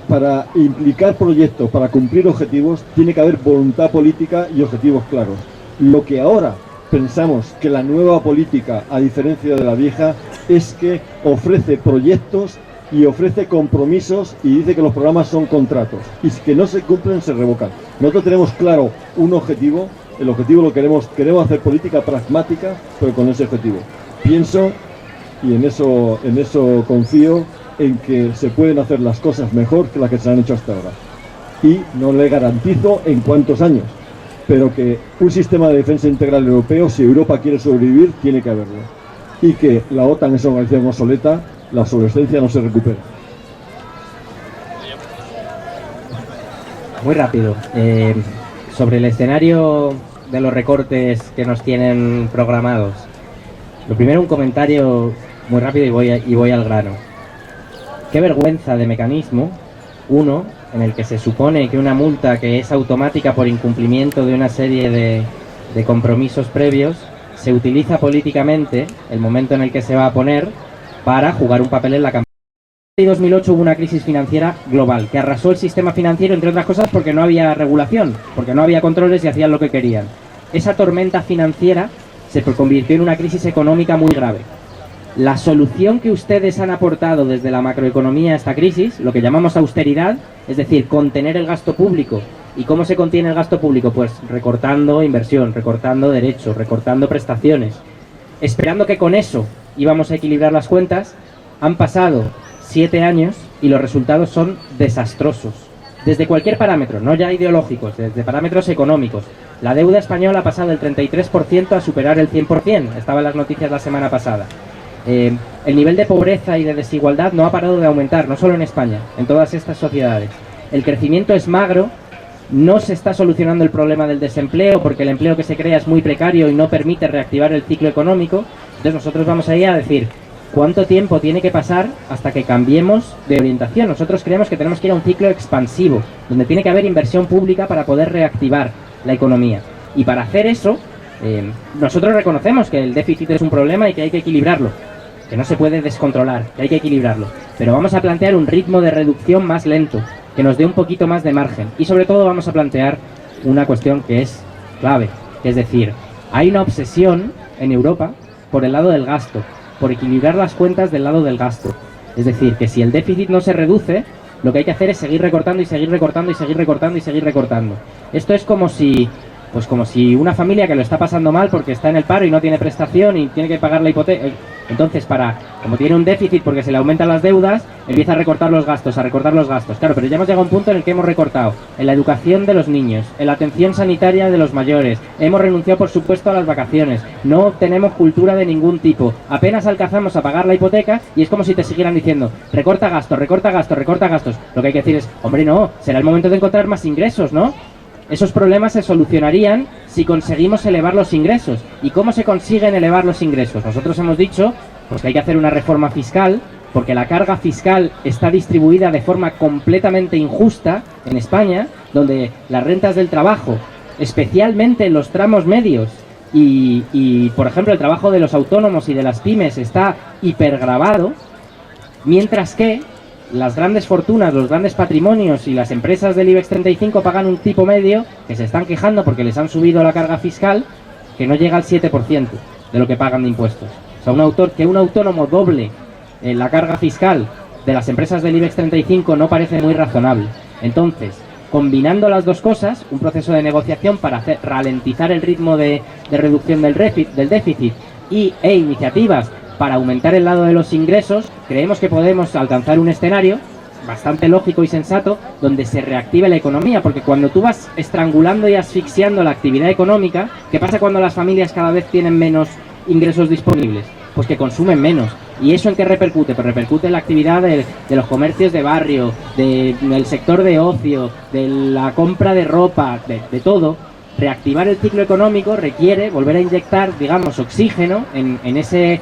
Para implicar proyectos, para cumplir objetivos, tiene que haber voluntad política y objetivos claros. Lo que ahora pensamos que la nueva política, a diferencia de la vieja, es que ofrece proyectos y ofrece compromisos y dice que los programas son contratos y que no se cumplen se revocan. Nosotros tenemos claro un objetivo, el objetivo queremos hacer política pragmática, pero con ese objetivo. Pienso, y en eso confío, en que se pueden hacer las cosas mejor que las que se han hecho hasta ahora. Y no le garantizo en cuántos años, pero que un sistema de defensa integral europeo, si Europa quiere sobrevivir, tiene que haberlo. Y que la OTAN es una organización obsoleta, la obsolescencia no se recupera. Muy rápido. Sobre el escenario de los recortes que nos tienen programados. Lo primero, un comentario muy rápido y voy al grano. Qué vergüenza de mecanismo, uno, en el que se supone que una multa que es automática por incumplimiento de una serie de compromisos previos, se utiliza políticamente el momento en el que se va a poner para jugar un papel en la campaña. En 2008 hubo una crisis financiera global que arrasó el sistema financiero, entre otras cosas porque no había regulación, porque no había controles y hacían lo que querían. Esa tormenta financiera se convirtió en una crisis económica muy grave. La solución que ustedes han aportado desde la macroeconomía a esta crisis, lo que llamamos austeridad, es decir, contener el gasto público. ¿Y cómo se contiene el gasto público? Pues recortando inversión, recortando derechos, recortando prestaciones. Esperando que con eso íbamos a equilibrar las cuentas, han pasado 7 años y los resultados son desastrosos. Desde cualquier parámetro, no ya ideológicos, desde parámetros económicos. La deuda española ha pasado del 33% a superar el 100%, estaba en las noticias la semana pasada. El nivel de pobreza y de desigualdad no ha parado de aumentar, no solo en España, en todas estas sociedades. El crecimiento es magro, no se está solucionando el problema del desempleo porque el empleo que se crea es muy precario y no permite reactivar el ciclo económico. Entonces nosotros vamos ahí a decir, ¿cuánto tiempo tiene que pasar hasta que cambiemos de orientación? Nosotros creemos que tenemos que ir a un ciclo expansivo, donde tiene que haber inversión pública para poder reactivar la economía. Y para hacer eso, nosotros reconocemos que el déficit es un problema y que hay que equilibrarlo, que no se puede descontrolar, que hay que equilibrarlo. Pero vamos a plantear un ritmo de reducción más lento, que nos dé un poquito más de margen. Y sobre todo vamos a plantear una cuestión que es clave. Es decir, hay una obsesión en Europa por el lado del gasto, por equilibrar las cuentas del lado del gasto. Es decir, que si el déficit no se reduce, lo que hay que hacer es seguir recortando y seguir recortando y seguir recortando y seguir recortando. Esto es como si una familia que lo está pasando mal porque está en el paro y no tiene prestación y tiene que pagar la hipoteca. Entonces, como tiene un déficit porque se le aumentan las deudas, empieza a recortar los gastos, a recortar los gastos. Claro, pero ya hemos llegado a un punto en el que hemos recortado en la educación de los niños, en la atención sanitaria de los mayores, hemos renunciado, por supuesto, a las vacaciones, no tenemos cultura de ningún tipo, apenas alcanzamos a pagar la hipoteca y es como si te siguieran diciendo, recorta gastos, recorta gastos, recorta gastos. Lo que hay que decir es, hombre, no, será el momento de encontrar más ingresos, ¿no? Esos problemas se solucionarían si conseguimos elevar los ingresos. ¿Y cómo se consiguen elevar los ingresos? Nosotros hemos dicho pues, que hay que hacer una reforma fiscal, porque la carga fiscal está distribuida de forma completamente injusta en España, donde las rentas del trabajo, especialmente en los tramos medios, y por ejemplo el trabajo de los autónomos y de las pymes está hipergravado, mientras que las grandes fortunas, los grandes patrimonios y las empresas del IBEX 35 pagan un tipo medio que se están quejando porque les han subido la carga fiscal que no llega al 7% de lo que pagan de impuestos. O sea, un autónomo doble la carga fiscal de las empresas del IBEX 35 no parece muy razonable. Entonces, combinando las dos cosas, un proceso de negociación para ralentizar el ritmo de reducción del déficit e iniciativas para aumentar el lado de los ingresos, creemos que podemos alcanzar un escenario bastante lógico y sensato donde se reactive la economía, porque cuando tú vas estrangulando y asfixiando la actividad económica, ¿qué pasa cuando las familias cada vez tienen menos ingresos disponibles? Pues que consumen menos. ¿Y eso en qué repercute? Pues repercute en la actividad de los comercios de barrio, del sector de ocio, de la compra de ropa, de todo. Reactivar el ciclo económico requiere volver a inyectar, digamos, oxígeno en ese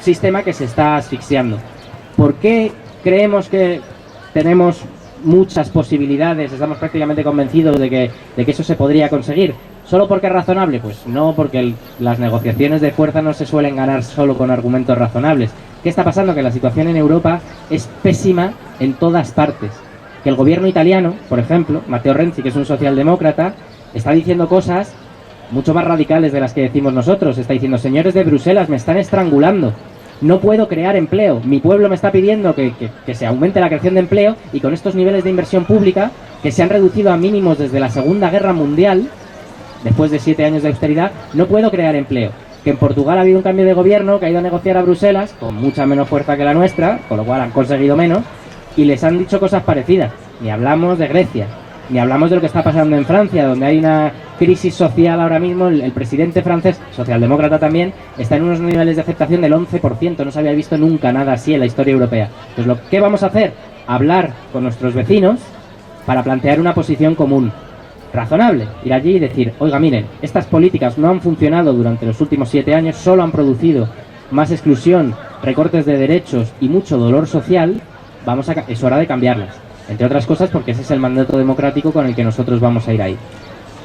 sistema que se está asfixiando. ¿Por qué creemos que tenemos muchas posibilidades, estamos prácticamente convencidos de que eso se podría conseguir? ¿Solo porque es razonable? Pues no, porque las negociaciones de fuerza no se suelen ganar solo con argumentos razonables. ¿Qué está pasando? Que la situación en Europa es pésima en todas partes. Que el gobierno italiano, por ejemplo, Matteo Renzi, que es un socialdemócrata, está diciendo cosas mucho más radicales de las que decimos nosotros. Está diciendo, señores de Bruselas, me están estrangulando, no puedo crear empleo, mi pueblo me está pidiendo que se aumente la creación de empleo, y con estos niveles de inversión pública que se han reducido a mínimos desde la Segunda Guerra Mundial, después de 7 años de austeridad, no puedo crear empleo. Que en Portugal ha habido un cambio de gobierno que ha ido a negociar a Bruselas con mucha menos fuerza que la nuestra, con lo cual han conseguido menos, y les han dicho cosas parecidas. Ni hablamos de Grecia, ni hablamos de lo que está pasando en Francia, donde hay una crisis social ahora mismo. El presidente francés, socialdemócrata también, está en unos niveles de aceptación del 11%. No se había visto nunca nada así en la historia europea. Entonces, ¿qué vamos a hacer? Hablar con nuestros vecinos para plantear una posición común, razonable. Ir allí y decir, oiga, miren, estas políticas no han funcionado durante los últimos 7 años, solo han producido más exclusión, recortes de derechos y mucho dolor social. Es hora de cambiarlas. Entre otras cosas porque ese es el mandato democrático con el que nosotros vamos a ir ahí.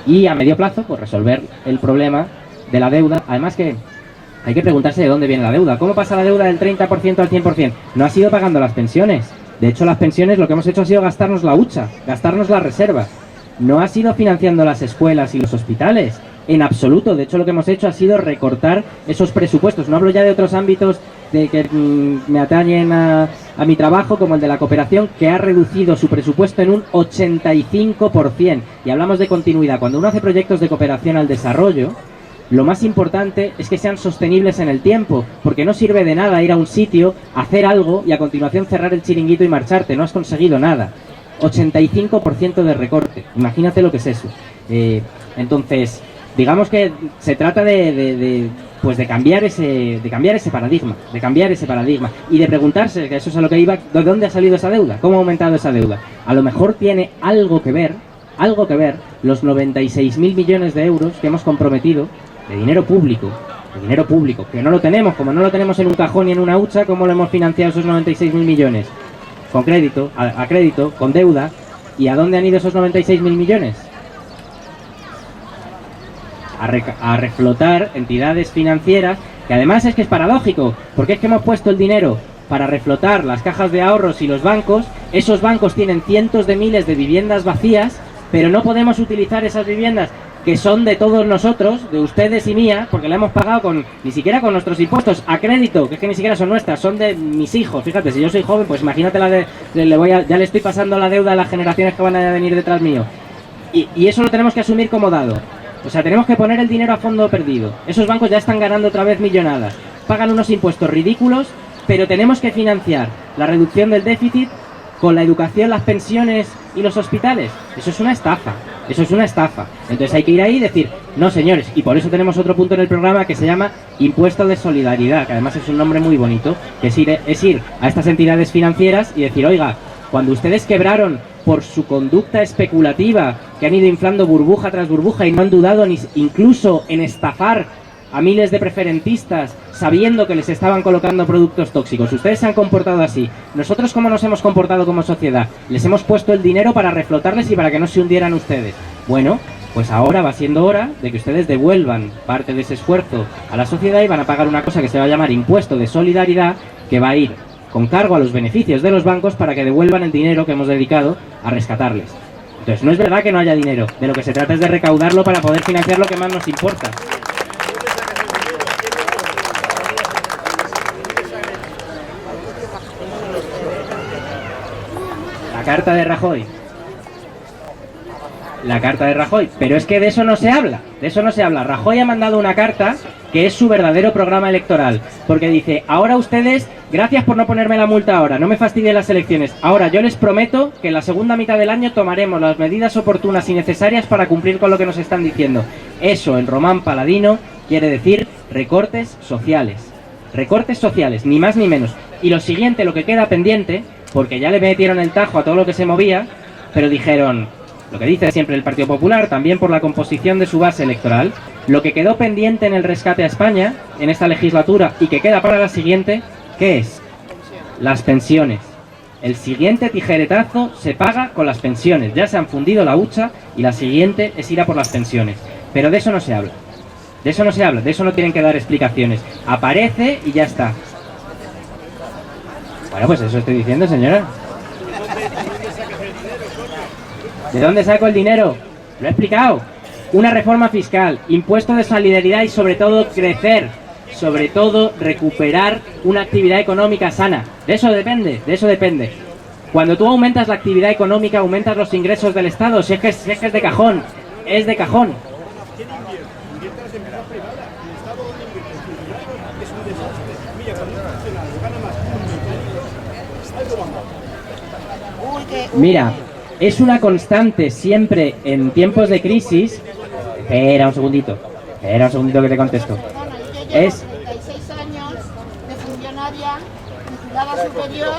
Y a medio plazo, pues resolver el problema de la deuda. Además que hay que preguntarse de dónde viene la deuda. ¿Cómo pasa la deuda del 30% al 100%? No ha sido pagando las pensiones. De hecho, las pensiones lo que hemos hecho ha sido gastarnos la hucha, gastarnos la reserva. No ha sido financiando las escuelas y los hospitales. En absoluto. De hecho, lo que hemos hecho ha sido recortar esos presupuestos. No hablo ya de otros ámbitos de que me atañen a mi trabajo, como el de la cooperación, que ha reducido su presupuesto en un 85%. Y hablamos de continuidad. Cuando uno hace proyectos de cooperación al desarrollo, lo más importante es que sean sostenibles en el tiempo, porque no sirve de nada ir a un sitio, hacer algo y a continuación cerrar el chiringuito y marcharte. No has conseguido nada. 85% de recorte. Imagínate lo que es eso. Entonces, digamos que se trata de cambiar ese paradigma, y de preguntarse, que eso es a lo que iba, ¿de dónde ha salido esa deuda? ¿Cómo ha aumentado esa deuda? A lo mejor tiene algo que ver los 96.000 millones de euros que hemos comprometido de dinero público, que no lo tenemos, como no lo tenemos en un cajón ni en una hucha. ¿Cómo lo hemos financiado esos 96.000 millones? Con crédito, a crédito, con deuda. ¿Y a dónde han ido esos 96.000 millones? A reflotar entidades financieras, que además es que es paradójico, porque es que hemos puesto el dinero para reflotar las cajas de ahorros y los bancos. Esos bancos tienen cientos de miles de viviendas vacías, pero no podemos utilizar esas viviendas que son de todos nosotros, de ustedes y mía, porque la hemos pagado ni siquiera con nuestros impuestos, a crédito, que es que ni siquiera son nuestras, son de mis hijos. Fíjate, si yo soy joven, pues imagínate ya le estoy pasando la deuda a las generaciones que van a venir detrás mío. Y eso lo tenemos que asumir como dado. O sea, tenemos que poner el dinero a fondo perdido. Esos bancos ya están ganando otra vez millonadas. Pagan unos impuestos ridículos, pero tenemos que financiar la reducción del déficit con la educación, las pensiones y los hospitales. Eso es una estafa. Eso es una estafa. Entonces hay que ir ahí y decir, no señores, y por eso tenemos otro punto en el programa que se llama Impuesto de Solidaridad, que además es un nombre muy bonito, que es ir a estas entidades financieras y decir, oiga, cuando ustedes quebraron por su conducta especulativa, que han ido inflando burbuja tras burbuja y no han dudado ni incluso en estafar a miles de preferentistas sabiendo que les estaban colocando productos tóxicos. Ustedes se han comportado así. Nosotros, ¿cómo nos hemos comportado como sociedad? Les hemos puesto el dinero para reflotarles y para que no se hundieran ustedes. Bueno, pues ahora va siendo hora de que ustedes devuelvan parte de ese esfuerzo a la sociedad y van a pagar una cosa que se va a llamar Impuesto de Solidaridad, que va a ir con cargo a los beneficios de los bancos para que devuelvan el dinero que hemos dedicado a rescatarles. Entonces, no es verdad que no haya dinero. De lo que se trata es de recaudarlo para poder financiar lo que más nos importa. La carta de Rajoy. La carta de Rajoy. Pero es que de eso no se habla. De eso no se habla. Rajoy ha mandado una carta que es su verdadero programa electoral. Porque dice, ahora ustedes, gracias por no ponerme la multa ahora, no me fastidien las elecciones. Ahora yo les prometo que en la segunda mitad del año tomaremos las medidas oportunas y necesarias para cumplir con lo que nos están diciendo. Eso en román paladino quiere decir recortes sociales. Recortes sociales, ni más ni menos. Y lo siguiente, lo que queda pendiente, porque ya le metieron el tajo a todo lo que se movía, pero dijeron, lo que dice siempre el Partido Popular, también por la composición de su base electoral, lo que quedó pendiente en el rescate a España, en esta legislatura, y que queda para la siguiente, ¿qué es? Las pensiones. El siguiente tijeretazo se paga con las pensiones. Ya se han fundido la hucha y la siguiente es ir a por las pensiones. Pero de eso no se habla. De eso no se habla, de eso no tienen que dar explicaciones. Aparece y ya está. Bueno, pues eso estoy diciendo, señora. ¿De dónde saco el dinero? Lo he explicado. Una reforma fiscal, impuesto de solidaridad y sobre todo crecer. Sobre todo recuperar una actividad económica sana. De eso depende, de eso depende. Cuando tú aumentas la actividad económica, aumentas los ingresos del Estado. Si es que es de cajón, es de cajón. Mira, es una constante siempre en tiempos de crisis. Espera un segundito que te contesto. Es 36 años de funcionaria titulada superior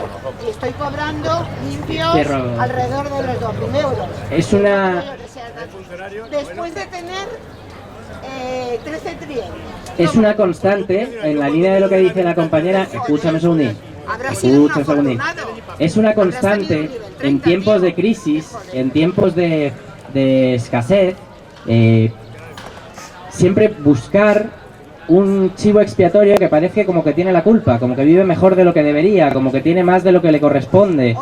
y estoy cobrando limpios alrededor de los 2.000 euros. Es una... Después de tener 13 trienios. Es una constante en la línea de lo que dice la compañera. Escúchame un segundín. Escucha un segundín. Es una constante en tiempos de crisis, en tiempos de escasez, siempre buscar un chivo expiatorio que parece como que tiene la culpa, como que vive mejor de lo que debería, como que tiene más de lo que le corresponde.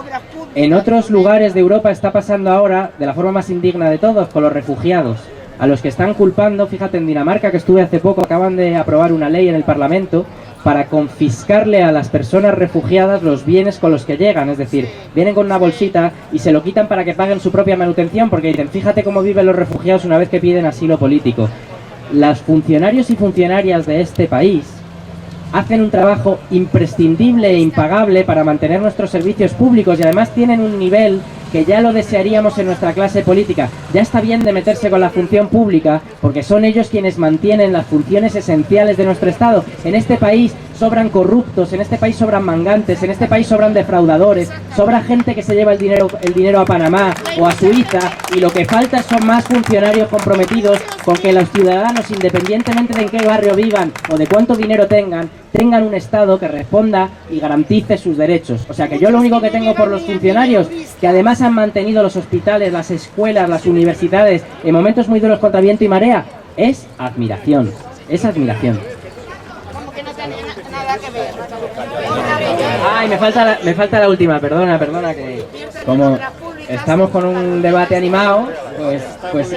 En otros lugares de Europa está pasando ahora, de la forma más indigna de todos, con los refugiados, a los que están culpando. Fíjate, en Dinamarca, que estuve hace poco, acaban de aprobar una ley en el Parlamento para confiscarle a las personas refugiadas los bienes con los que llegan. Es decir, vienen con una bolsita y se lo quitan para que paguen su propia manutención, porque dicen, fíjate cómo viven los refugiados una vez que piden asilo político. Los funcionarios y funcionarias de este país hacen un trabajo imprescindible e impagable para mantener nuestros servicios públicos y además tienen un nivel que ya lo desearíamos en nuestra clase política. Ya está bien de meterse con la función pública porque son ellos quienes mantienen las funciones esenciales de nuestro Estado. En este país sobran corruptos, en este país sobran mangantes, en este país sobran defraudadores, sobra gente que se lleva el dinero a Panamá o a Suiza, y lo que falta son más funcionarios comprometidos con que los ciudadanos, independientemente de en qué barrio vivan o de cuánto dinero tengan un Estado que responda y garantice sus derechos. O sea que yo lo único que tengo por los funcionarios, que además han mantenido los hospitales, las escuelas, las universidades en momentos muy duros contra viento y marea, es admiración. Es admiración. Ay, me falta la última, perdona, que como estamos con un debate animado, pues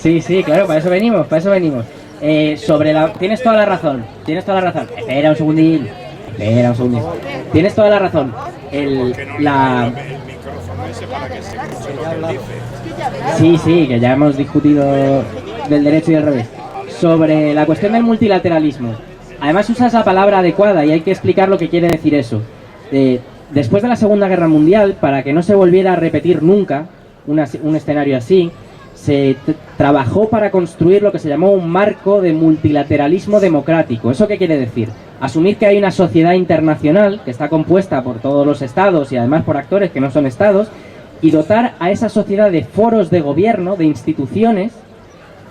Sí, sí, claro, para eso venimos, para eso venimos. Tienes toda la razón, Espera un segundín. Tienes toda la razón. Sí, que ya hemos discutido del derecho y del revés. Sobre la cuestión del multilateralismo. Además usas la palabra adecuada y hay que explicar lo que quiere decir eso. Después de la Segunda Guerra Mundial, para que no se volviera a repetir nunca un escenario así, se trabajó para construir lo que se llamó un marco de multilateralismo democrático. ¿Eso qué quiere decir? Asumir que hay una sociedad internacional que está compuesta por todos los estados y además por actores que no son estados, y dotar a esa sociedad de foros de gobierno, de instituciones,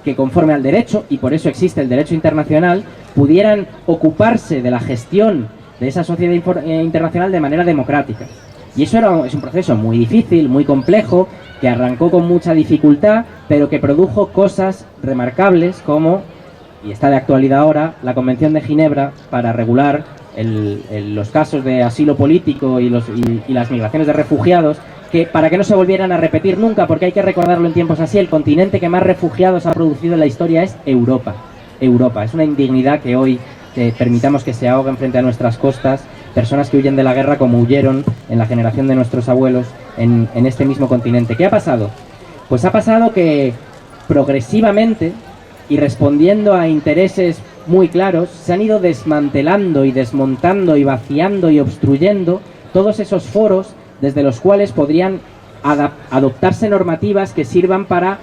que conforme al derecho, y por eso existe el derecho internacional, pudieran ocuparse de la gestión de esa sociedad internacional de manera democrática. Y eso es un proceso muy difícil, muy complejo, que arrancó con mucha dificultad, pero que produjo cosas remarcables como, y está de actualidad ahora, la Convención de Ginebra para regular los casos de asilo político y las migraciones de refugiados, para que no se volvieran a repetir nunca, porque hay que recordarlo en tiempos así, el continente que más refugiados ha producido en la historia es Europa. Es una indignidad que hoy permitamos que se ahoguen frente a nuestras costas personas que huyen de la guerra como huyeron en la generación de nuestros abuelos en este mismo continente. ¿Qué ha pasado? Pues ha pasado que progresivamente y respondiendo a intereses muy claros, se han ido desmantelando y desmontando y vaciando y obstruyendo todos esos foros desde los cuales podrían adoptarse normativas que sirvan para,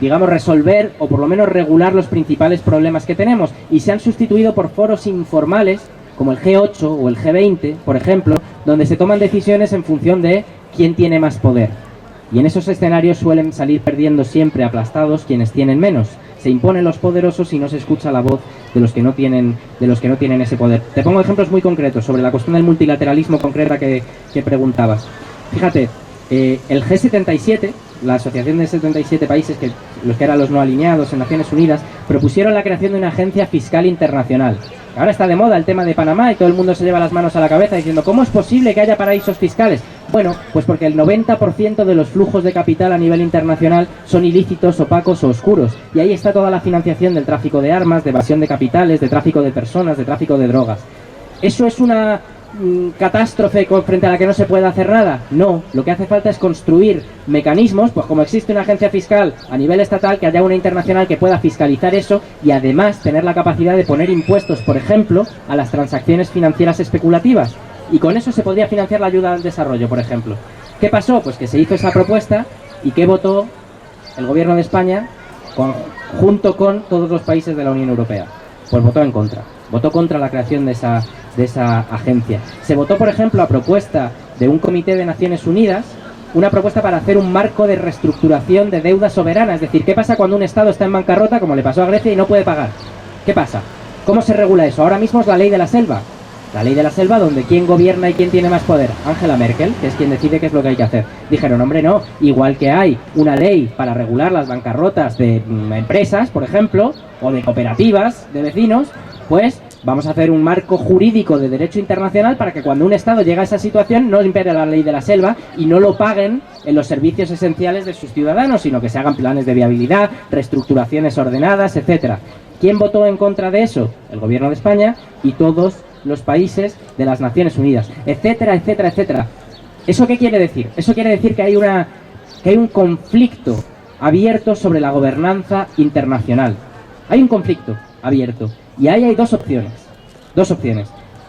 digamos, resolver o por lo menos regular los principales problemas que tenemos, y se han sustituido por foros informales como el G8 o el G20, por ejemplo, donde se toman decisiones en función de quién tiene más poder. Y en esos escenarios suelen salir perdiendo siempre aplastados quienes tienen menos. Se imponen los poderosos y no se escucha la voz de los que no tienen ese poder. Te pongo ejemplos muy concretos sobre la cuestión del multilateralismo concreta que preguntabas. Fíjate, el G77, la asociación de 77 países, los que eran los no alineados en Naciones Unidas, propusieron la creación de una agencia fiscal internacional. Ahora está de moda el tema de Panamá y todo el mundo se lleva las manos a la cabeza diciendo ¿cómo es posible que haya paraísos fiscales? Bueno, pues porque el 90% de los flujos de capital a nivel internacional son ilícitos, opacos o oscuros. Y ahí está toda la financiación del tráfico de armas, de evasión de capitales, de tráfico de personas, de tráfico de drogas. ¿Eso es una catástrofe frente a la que no se puede hacer nada? No, lo que hace falta es construir mecanismos, pues como existe una agencia fiscal a nivel estatal, que haya una internacional que pueda fiscalizar eso y además tener la capacidad de poner impuestos, por ejemplo, a las transacciones financieras especulativas, y con eso se podría financiar la ayuda al desarrollo, por ejemplo. ¿Qué pasó? Pues que se hizo esa propuesta y ¿qué votó el gobierno de España junto con todos los países de la Unión Europea? Pues votó en contra. Votó contra la creación de esa agencia. Se votó, por ejemplo, a propuesta de un comité de Naciones Unidas, una propuesta para hacer un marco de reestructuración de deuda soberana. Es decir, ¿qué pasa cuando un Estado está en bancarrota, como le pasó a Grecia, y no puede pagar? ¿Qué pasa? ¿Cómo se regula eso? Ahora mismo es la ley de la selva. La ley de la selva, donde quién gobierna y quién tiene más poder. Angela Merkel, que es quien decide qué es lo que hay que hacer. Dijeron, hombre, no, igual que hay una ley para regular las bancarrotas de empresas, por ejemplo, o de cooperativas de vecinos, pues vamos a hacer un marco jurídico de derecho internacional para que cuando un Estado llega a esa situación no impere la ley de la selva y no lo paguen en los servicios esenciales de sus ciudadanos, sino que se hagan planes de viabilidad, reestructuraciones ordenadas, etcétera. ¿Quién votó en contra de eso? El gobierno de España y todos los países de las Naciones Unidas, etcétera, etcétera, etcétera. ¿Eso qué quiere decir? Eso quiere decir que hay un conflicto abierto sobre la gobernanza internacional. Hay un conflicto abierto. Y ahí hay dos opciones.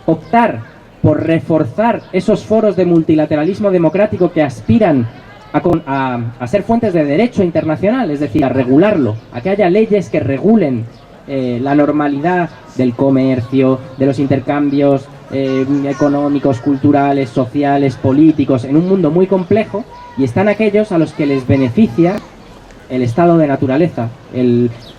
Optar por reforzar esos foros de multilateralismo democrático que aspiran a ser fuentes de derecho internacional, es decir, a regularlo, a que haya leyes que regulen la normalidad del comercio, de los intercambios económicos, culturales, sociales, políticos, en un mundo muy complejo, y están aquellos a los que les beneficia el estado de naturaleza,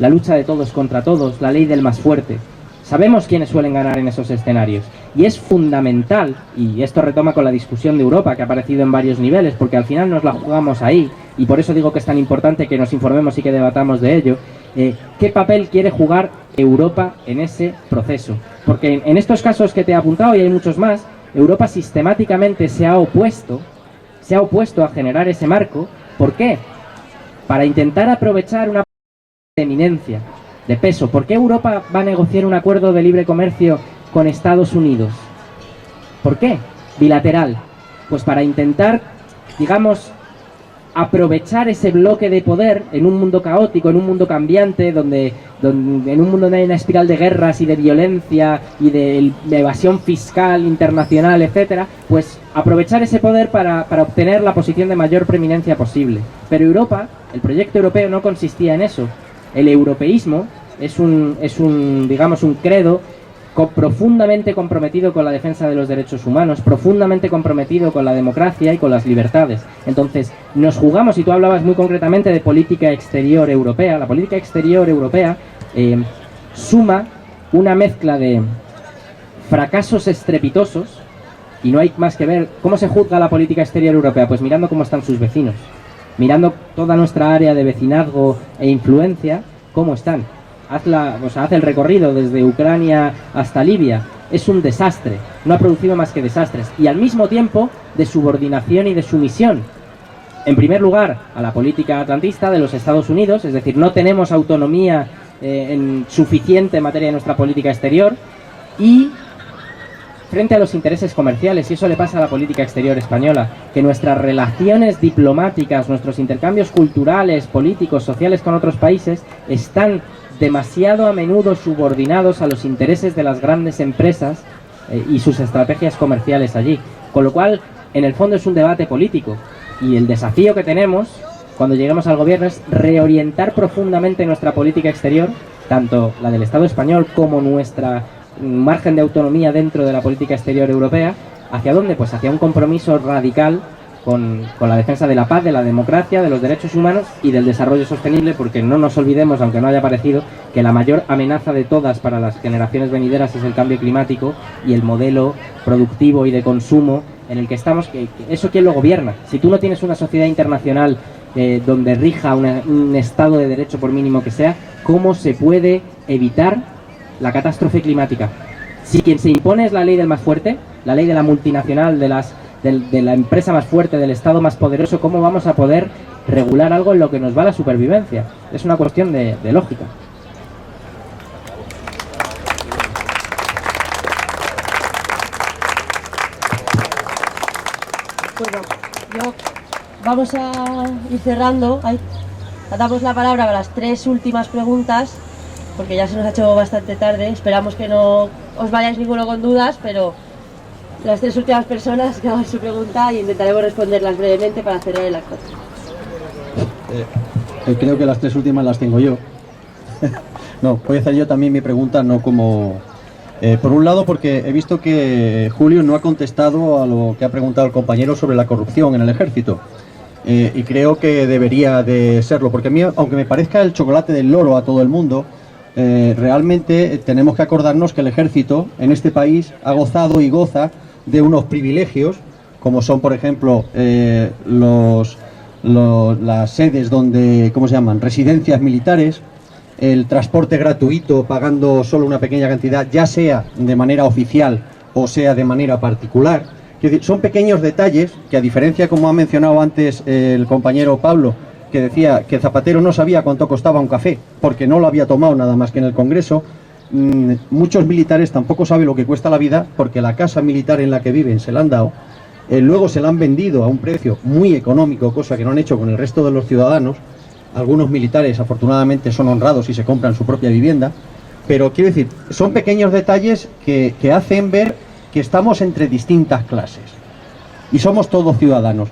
la lucha de todos contra todos, la ley del más fuerte. Sabemos quiénes suelen ganar en esos escenarios, y es fundamental, y esto retoma con la discusión de Europa que ha aparecido en varios niveles, porque al final nos la jugamos ahí, y por eso digo que es tan importante que nos informemos y que debatamos de ello. ¿Qué papel quiere jugar Europa en ese proceso? Porque en estos casos que te he apuntado, y hay muchos más, Europa sistemáticamente se ha opuesto a generar ese marco. ¿Por qué? Para intentar aprovechar una eminencia, de peso. ¿Por qué Europa va a negociar un acuerdo de libre comercio con Estados Unidos? ¿Por qué? Bilateral. Pues para intentar, digamos, aprovechar ese bloque de poder en un mundo caótico, en un mundo cambiante, en un mundo donde hay una espiral de guerras y de violencia y de evasión fiscal internacional, etcétera, pues aprovechar ese poder para obtener la posición de mayor preeminencia posible. Pero Europa, el proyecto europeo no consistía en eso. El europeísmo es un digamos, un credo profundamente comprometido con la defensa de los derechos humanos, profundamente comprometido con la democracia y con las libertades. Entonces, nos jugamos, y tú hablabas muy concretamente de política exterior europea, la política exterior europea suma una mezcla de fracasos estrepitosos, y no hay más que ver cómo se juzga la política exterior europea, pues mirando cómo están sus vecinos, mirando toda nuestra área de vecinazgo e influencia, cómo están. Haz el recorrido desde Ucrania hasta Libia. Es un desastre, no ha producido más que desastres, y al mismo tiempo de subordinación y de sumisión. En primer lugar, a la política atlantista de los Estados Unidos, es decir, no tenemos autonomía suficiente en materia de nuestra política exterior, y frente a los intereses comerciales, y eso le pasa a la política exterior española, que nuestras relaciones diplomáticas, nuestros intercambios culturales, políticos, sociales con otros países están demasiado a menudo subordinados a los intereses de las grandes empresas y sus estrategias comerciales allí. Con lo cual, en el fondo es un debate político, y el desafío que tenemos cuando lleguemos al gobierno es reorientar profundamente nuestra política exterior, tanto la del Estado español como nuestra margen de autonomía dentro de la política exterior europea. ¿Hacia dónde? Pues hacia un compromiso radical con la defensa de la paz, de la democracia, de los derechos humanos y del desarrollo sostenible, porque no nos olvidemos, aunque no haya parecido, que la mayor amenaza de todas para las generaciones venideras es el cambio climático y el modelo productivo y de consumo en el que estamos. ¿Eso quién lo gobierna? Si tú no tienes una sociedad internacional donde rija un Estado de Derecho, por mínimo que sea, ¿cómo se puede evitar la catástrofe climática? Si quien se impone es la ley del más fuerte, la ley de la multinacional, de la empresa más fuerte, del Estado más poderoso, ¿cómo vamos a poder regular algo en lo que nos va la supervivencia? Es una cuestión de lógica. Bueno, vamos a ir cerrando. Damos la palabra a las 3 últimas preguntas, porque ya se nos ha hecho bastante tarde. Esperamos que no os vayáis ninguno con dudas, pero las 3 últimas personas que hagan su pregunta y intentaremos responderlas brevemente para cerrar el acto. Creo que las 3 últimas las tengo yo. No, voy a hacer yo también mi pregunta, no como... por un lado, porque he visto que Julio no ha contestado a lo que ha preguntado el compañero sobre la corrupción en el ejército. Y creo que debería de serlo, porque a mí, aunque me parezca el chocolate del loro a todo el mundo, realmente tenemos que acordarnos que el ejército en este país ha gozado y goza de unos privilegios, como son, por ejemplo, las sedes donde, ¿cómo se llaman?, residencias militares, el transporte gratuito pagando solo una pequeña cantidad, ya sea de manera oficial o sea de manera particular. Es decir, son pequeños detalles que, a diferencia, como ha mencionado antes el compañero Pablo, que decía que Zapatero no sabía cuánto costaba un café porque no lo había tomado nada más que en el Congreso, muchos militares tampoco saben lo que cuesta la vida, porque la casa militar en la que viven se la han dado, luego se la han vendido a un precio muy económico, cosa que no han hecho con el resto de los ciudadanos. Algunos militares afortunadamente son honrados y se compran su propia vivienda, pero quiero decir, son pequeños detalles que hacen ver que estamos entre distintas clases y somos todos ciudadanos.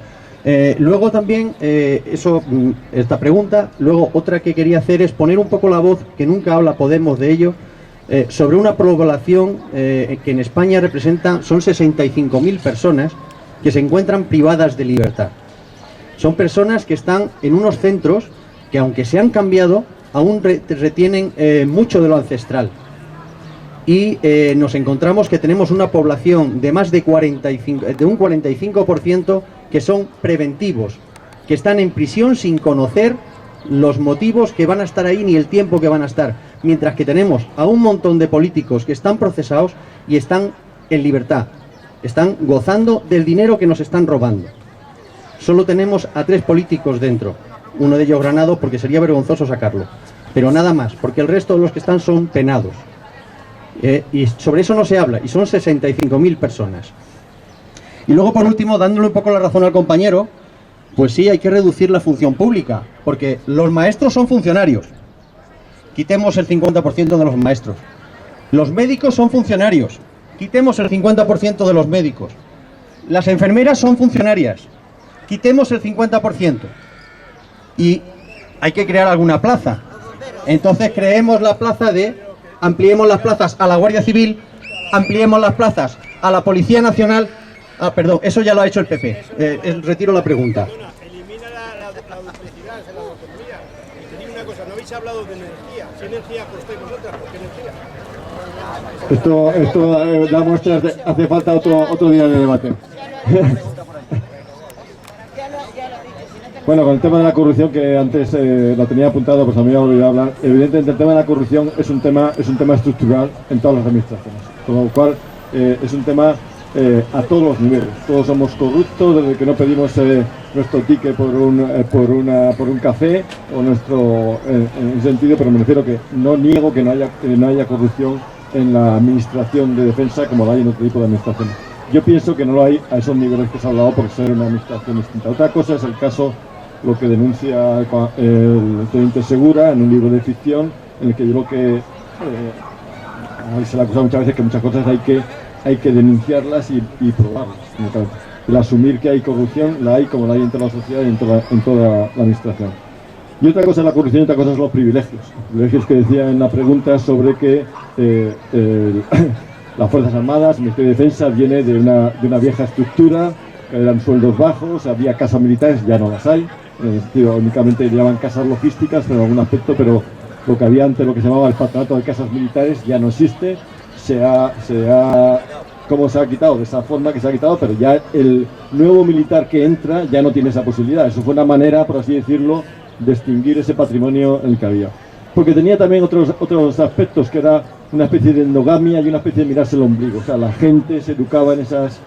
Luego también, esta pregunta, luego otra que quería hacer es poner un poco la voz, que nunca habla Podemos de ello, sobre una población que en España son 65.000 personas que se encuentran privadas de libertad. Son personas que están en unos centros que, aunque se han cambiado, aún retienen mucho de lo ancestral. Y nos encontramos que tenemos una población de más de un 45% que son preventivos, que están en prisión sin conocer los motivos que van a estar ahí ni el tiempo que van a estar, mientras que tenemos a un montón de políticos que están procesados y están en libertad, están gozando del dinero que nos están robando. Solo tenemos a 3 políticos dentro, uno de ellos Granados, porque sería vergonzoso sacarlo, pero nada más, porque el resto de los que están son penados. Y sobre eso no se habla, y son 65.000 personas. Y luego, por último, dándole un poco la razón al compañero, pues sí, hay que reducir la función pública, porque los maestros son funcionarios. Quitemos el 50% de los maestros. Los médicos son funcionarios. Quitemos el 50% de los médicos. Las enfermeras son funcionarias. Quitemos el 50%. Y hay que crear alguna plaza. Entonces creemos la plaza ampliemos las plazas a la Guardia Civil, ampliemos las plazas a la Policía Nacional. Perdón, eso ya lo ha hecho el PP. Retiro la pregunta. Elimina la duplicidad en la autonomía. Y te digo una cosa, no habéis hablado de energía. ¿Qué energía costáis vosotras? ¿Por qué energía? Esto da muestras de hace falta otro día de debate. Bueno, con el tema de la corrupción, que antes lo tenía apuntado, pues a mí me ha olvidado hablar. Evidentemente el tema de la corrupción es un tema estructural en todas las administraciones, con lo cual es un tema a todos los niveles. Todos somos corruptos desde que no pedimos nuestro ticket por un café o nuestro en ese sentido, pero me refiero que no niego que no haya corrupción en la administración de defensa como la hay en otro tipo de administraciones. Yo pienso que no lo hay a esos niveles que se ha hablado por ser una administración distinta. Otra cosa es el caso, lo que denuncia el teniente Segura en un libro de ficción, en el que yo creo que se le ha acusado muchas veces que muchas cosas hay que denunciarlas y probarlas. El asumir que hay corrupción, la hay como la hay en toda la sociedad y en toda la administración. Y otra cosa es la corrupción y otra cosa son los privilegios. Los privilegios que decía en la pregunta sobre que las Fuerzas Armadas, el Ministerio de Defensa, viene de una vieja estructura, que eran sueldos bajos, había casas militares, ya no las hay. En el sentido, únicamente llamaban casas logísticas en algún aspecto, pero lo que había antes, lo que se llamaba el patronato de casas militares, ya no existe. ¿Cómo se ha quitado? De esa forma que se ha quitado, pero ya el nuevo militar que entra ya no tiene esa posibilidad. Eso fue una manera, por así decirlo, de extinguir ese patrimonio en el que había. Porque tenía también otros aspectos, que era una especie de endogamia y una especie de mirarse el ombligo. O sea, la gente se educaba en esas...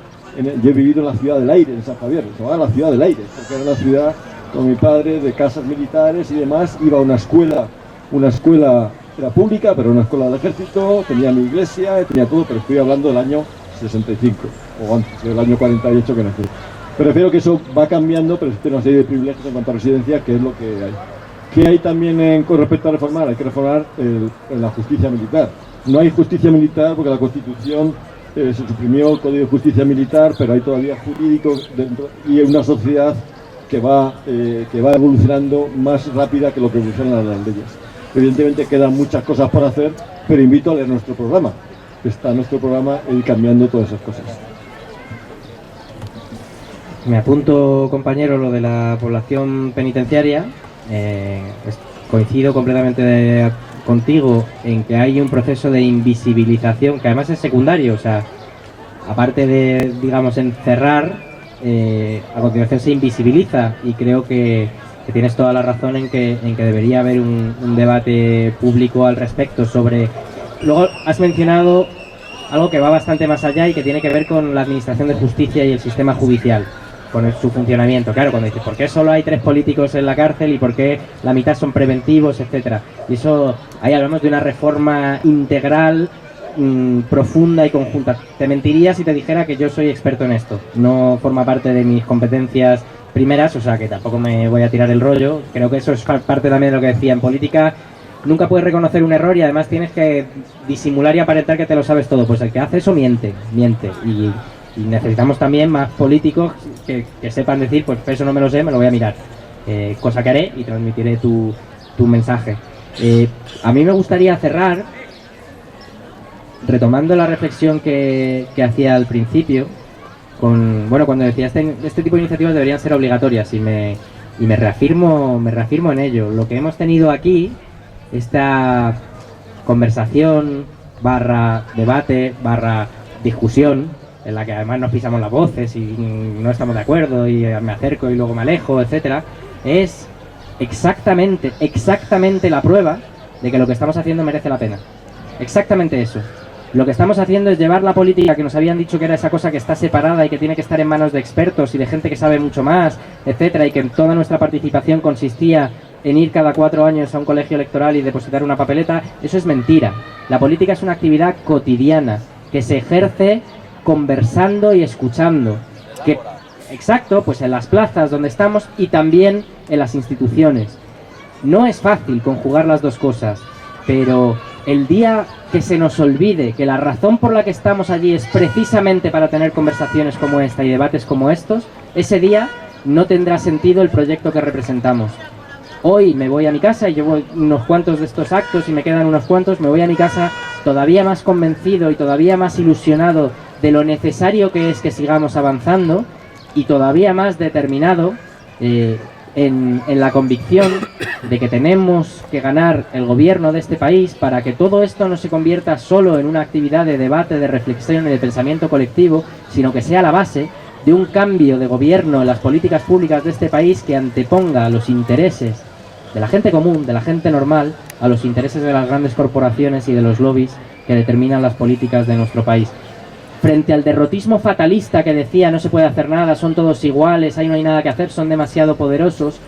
yo he vivido en la ciudad del aire, en San Javier, se llamaba la ciudad del aire, porque era una ciudad con mi padre de casas militares y demás. Iba a una escuela era pública, pero una escuela del ejército, tenía mi iglesia, tenía todo, pero estoy hablando del año 65, o antes, del año 48 que nací. Prefiero que eso va cambiando, pero existe una serie de privilegios en cuanto a residencia, que es lo que hay. ¿Qué hay también con respecto a reformar? Hay que reformar la justicia militar. No hay justicia militar porque la Constitución se suprimió el Código de Justicia Militar, pero hay todavía jurídicos dentro y una sociedad que va evolucionando más rápida que lo que evolucionan las leyes. Evidentemente quedan muchas cosas por hacer, pero invito a leer nuestro programa. Está nuestro programa ir cambiando todas esas cosas. Me apunto, compañero, lo de la población penitenciaria. Coincido completamente contigo en que hay un proceso de invisibilización que además es secundario, o sea, aparte de, digamos, encerrar, a continuación se invisibiliza, y creo que tienes toda la razón en que debería haber un debate público al respecto sobre... Luego has mencionado algo que va bastante más allá y que tiene que ver con la administración de justicia y el sistema judicial, con su funcionamiento. Claro, cuando dices, ¿por qué solo hay 3 políticos en la cárcel y por qué la mitad son preventivos, etcétera? Y eso, ahí hablamos de una reforma integral, profunda y conjunta. Te mentiría si te dijera que yo soy experto en esto. No forma parte de mis competencias primeras, o sea que tampoco me voy a tirar el rollo. Creo que eso es parte también de lo que decía. En política nunca puedes reconocer un error y además tienes que disimular y aparentar que te lo sabes todo. Pues el que hace eso miente. Y necesitamos también más políticos que sepan decir, pues eso no me lo sé, me lo voy a mirar. Cosa que haré y transmitiré tu mensaje. A mí me gustaría cerrar retomando la reflexión que hacía al principio, cuando decía este tipo de iniciativas deberían ser obligatorias, y me reafirmo en ello. Lo que hemos tenido aquí, esta conversación / debate / discusión, en la que además nos pisamos las voces y no estamos de acuerdo y me acerco y luego me alejo, etcétera, es exactamente la prueba de que lo que estamos haciendo merece la pena. Exactamente eso. Lo que estamos haciendo es llevar la política, que nos habían dicho que era esa cosa que está separada y que tiene que estar en manos de expertos y de gente que sabe mucho más, etcétera, y que toda nuestra participación consistía en ir cada 4 años a un colegio electoral y depositar una papeleta, eso es mentira. La política es una actividad cotidiana que se ejerce conversando y escuchando. Exacto, pues en las plazas donde estamos y también en las instituciones. No es fácil conjugar las dos cosas, pero el día que se nos olvide que la razón por la que estamos allí es precisamente para tener conversaciones como esta y debates como estos, ese día no tendrá sentido el proyecto que representamos. Hoy me voy a mi casa y llevo unos cuantos de estos actos y me quedan unos cuantos, me voy a mi casa todavía más convencido y todavía más ilusionado de lo necesario que es que sigamos avanzando y todavía más determinado en la convicción de que tenemos que ganar el gobierno de este país para que todo esto no se convierta solo en una actividad de debate, de reflexión y de pensamiento colectivo, sino que sea la base de un cambio de gobierno en las políticas públicas de este país que anteponga los intereses de la gente común, de la gente normal, a los intereses de las grandes corporaciones y de los lobbies que determinan las políticas de nuestro país. Frente al derrotismo fatalista que decía no se puede hacer nada, son todos iguales, ahí no hay nada que hacer, son demasiado poderosos,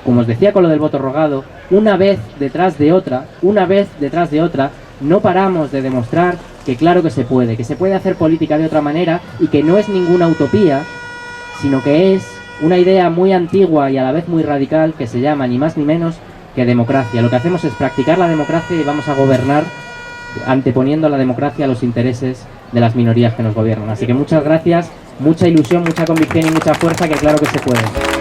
como os decía con lo del voto rogado, una vez detrás de otra, no paramos de demostrar que claro que se puede hacer política de otra manera y que no es ninguna utopía, sino que es una idea muy antigua y a la vez muy radical que se llama ni más ni menos que democracia. Lo que hacemos es practicar la democracia y vamos a gobernar anteponiendo la democracia a los intereses de las minorías que nos gobiernan. Así que muchas gracias, mucha ilusión, mucha convicción y mucha fuerza, que claro que se puede.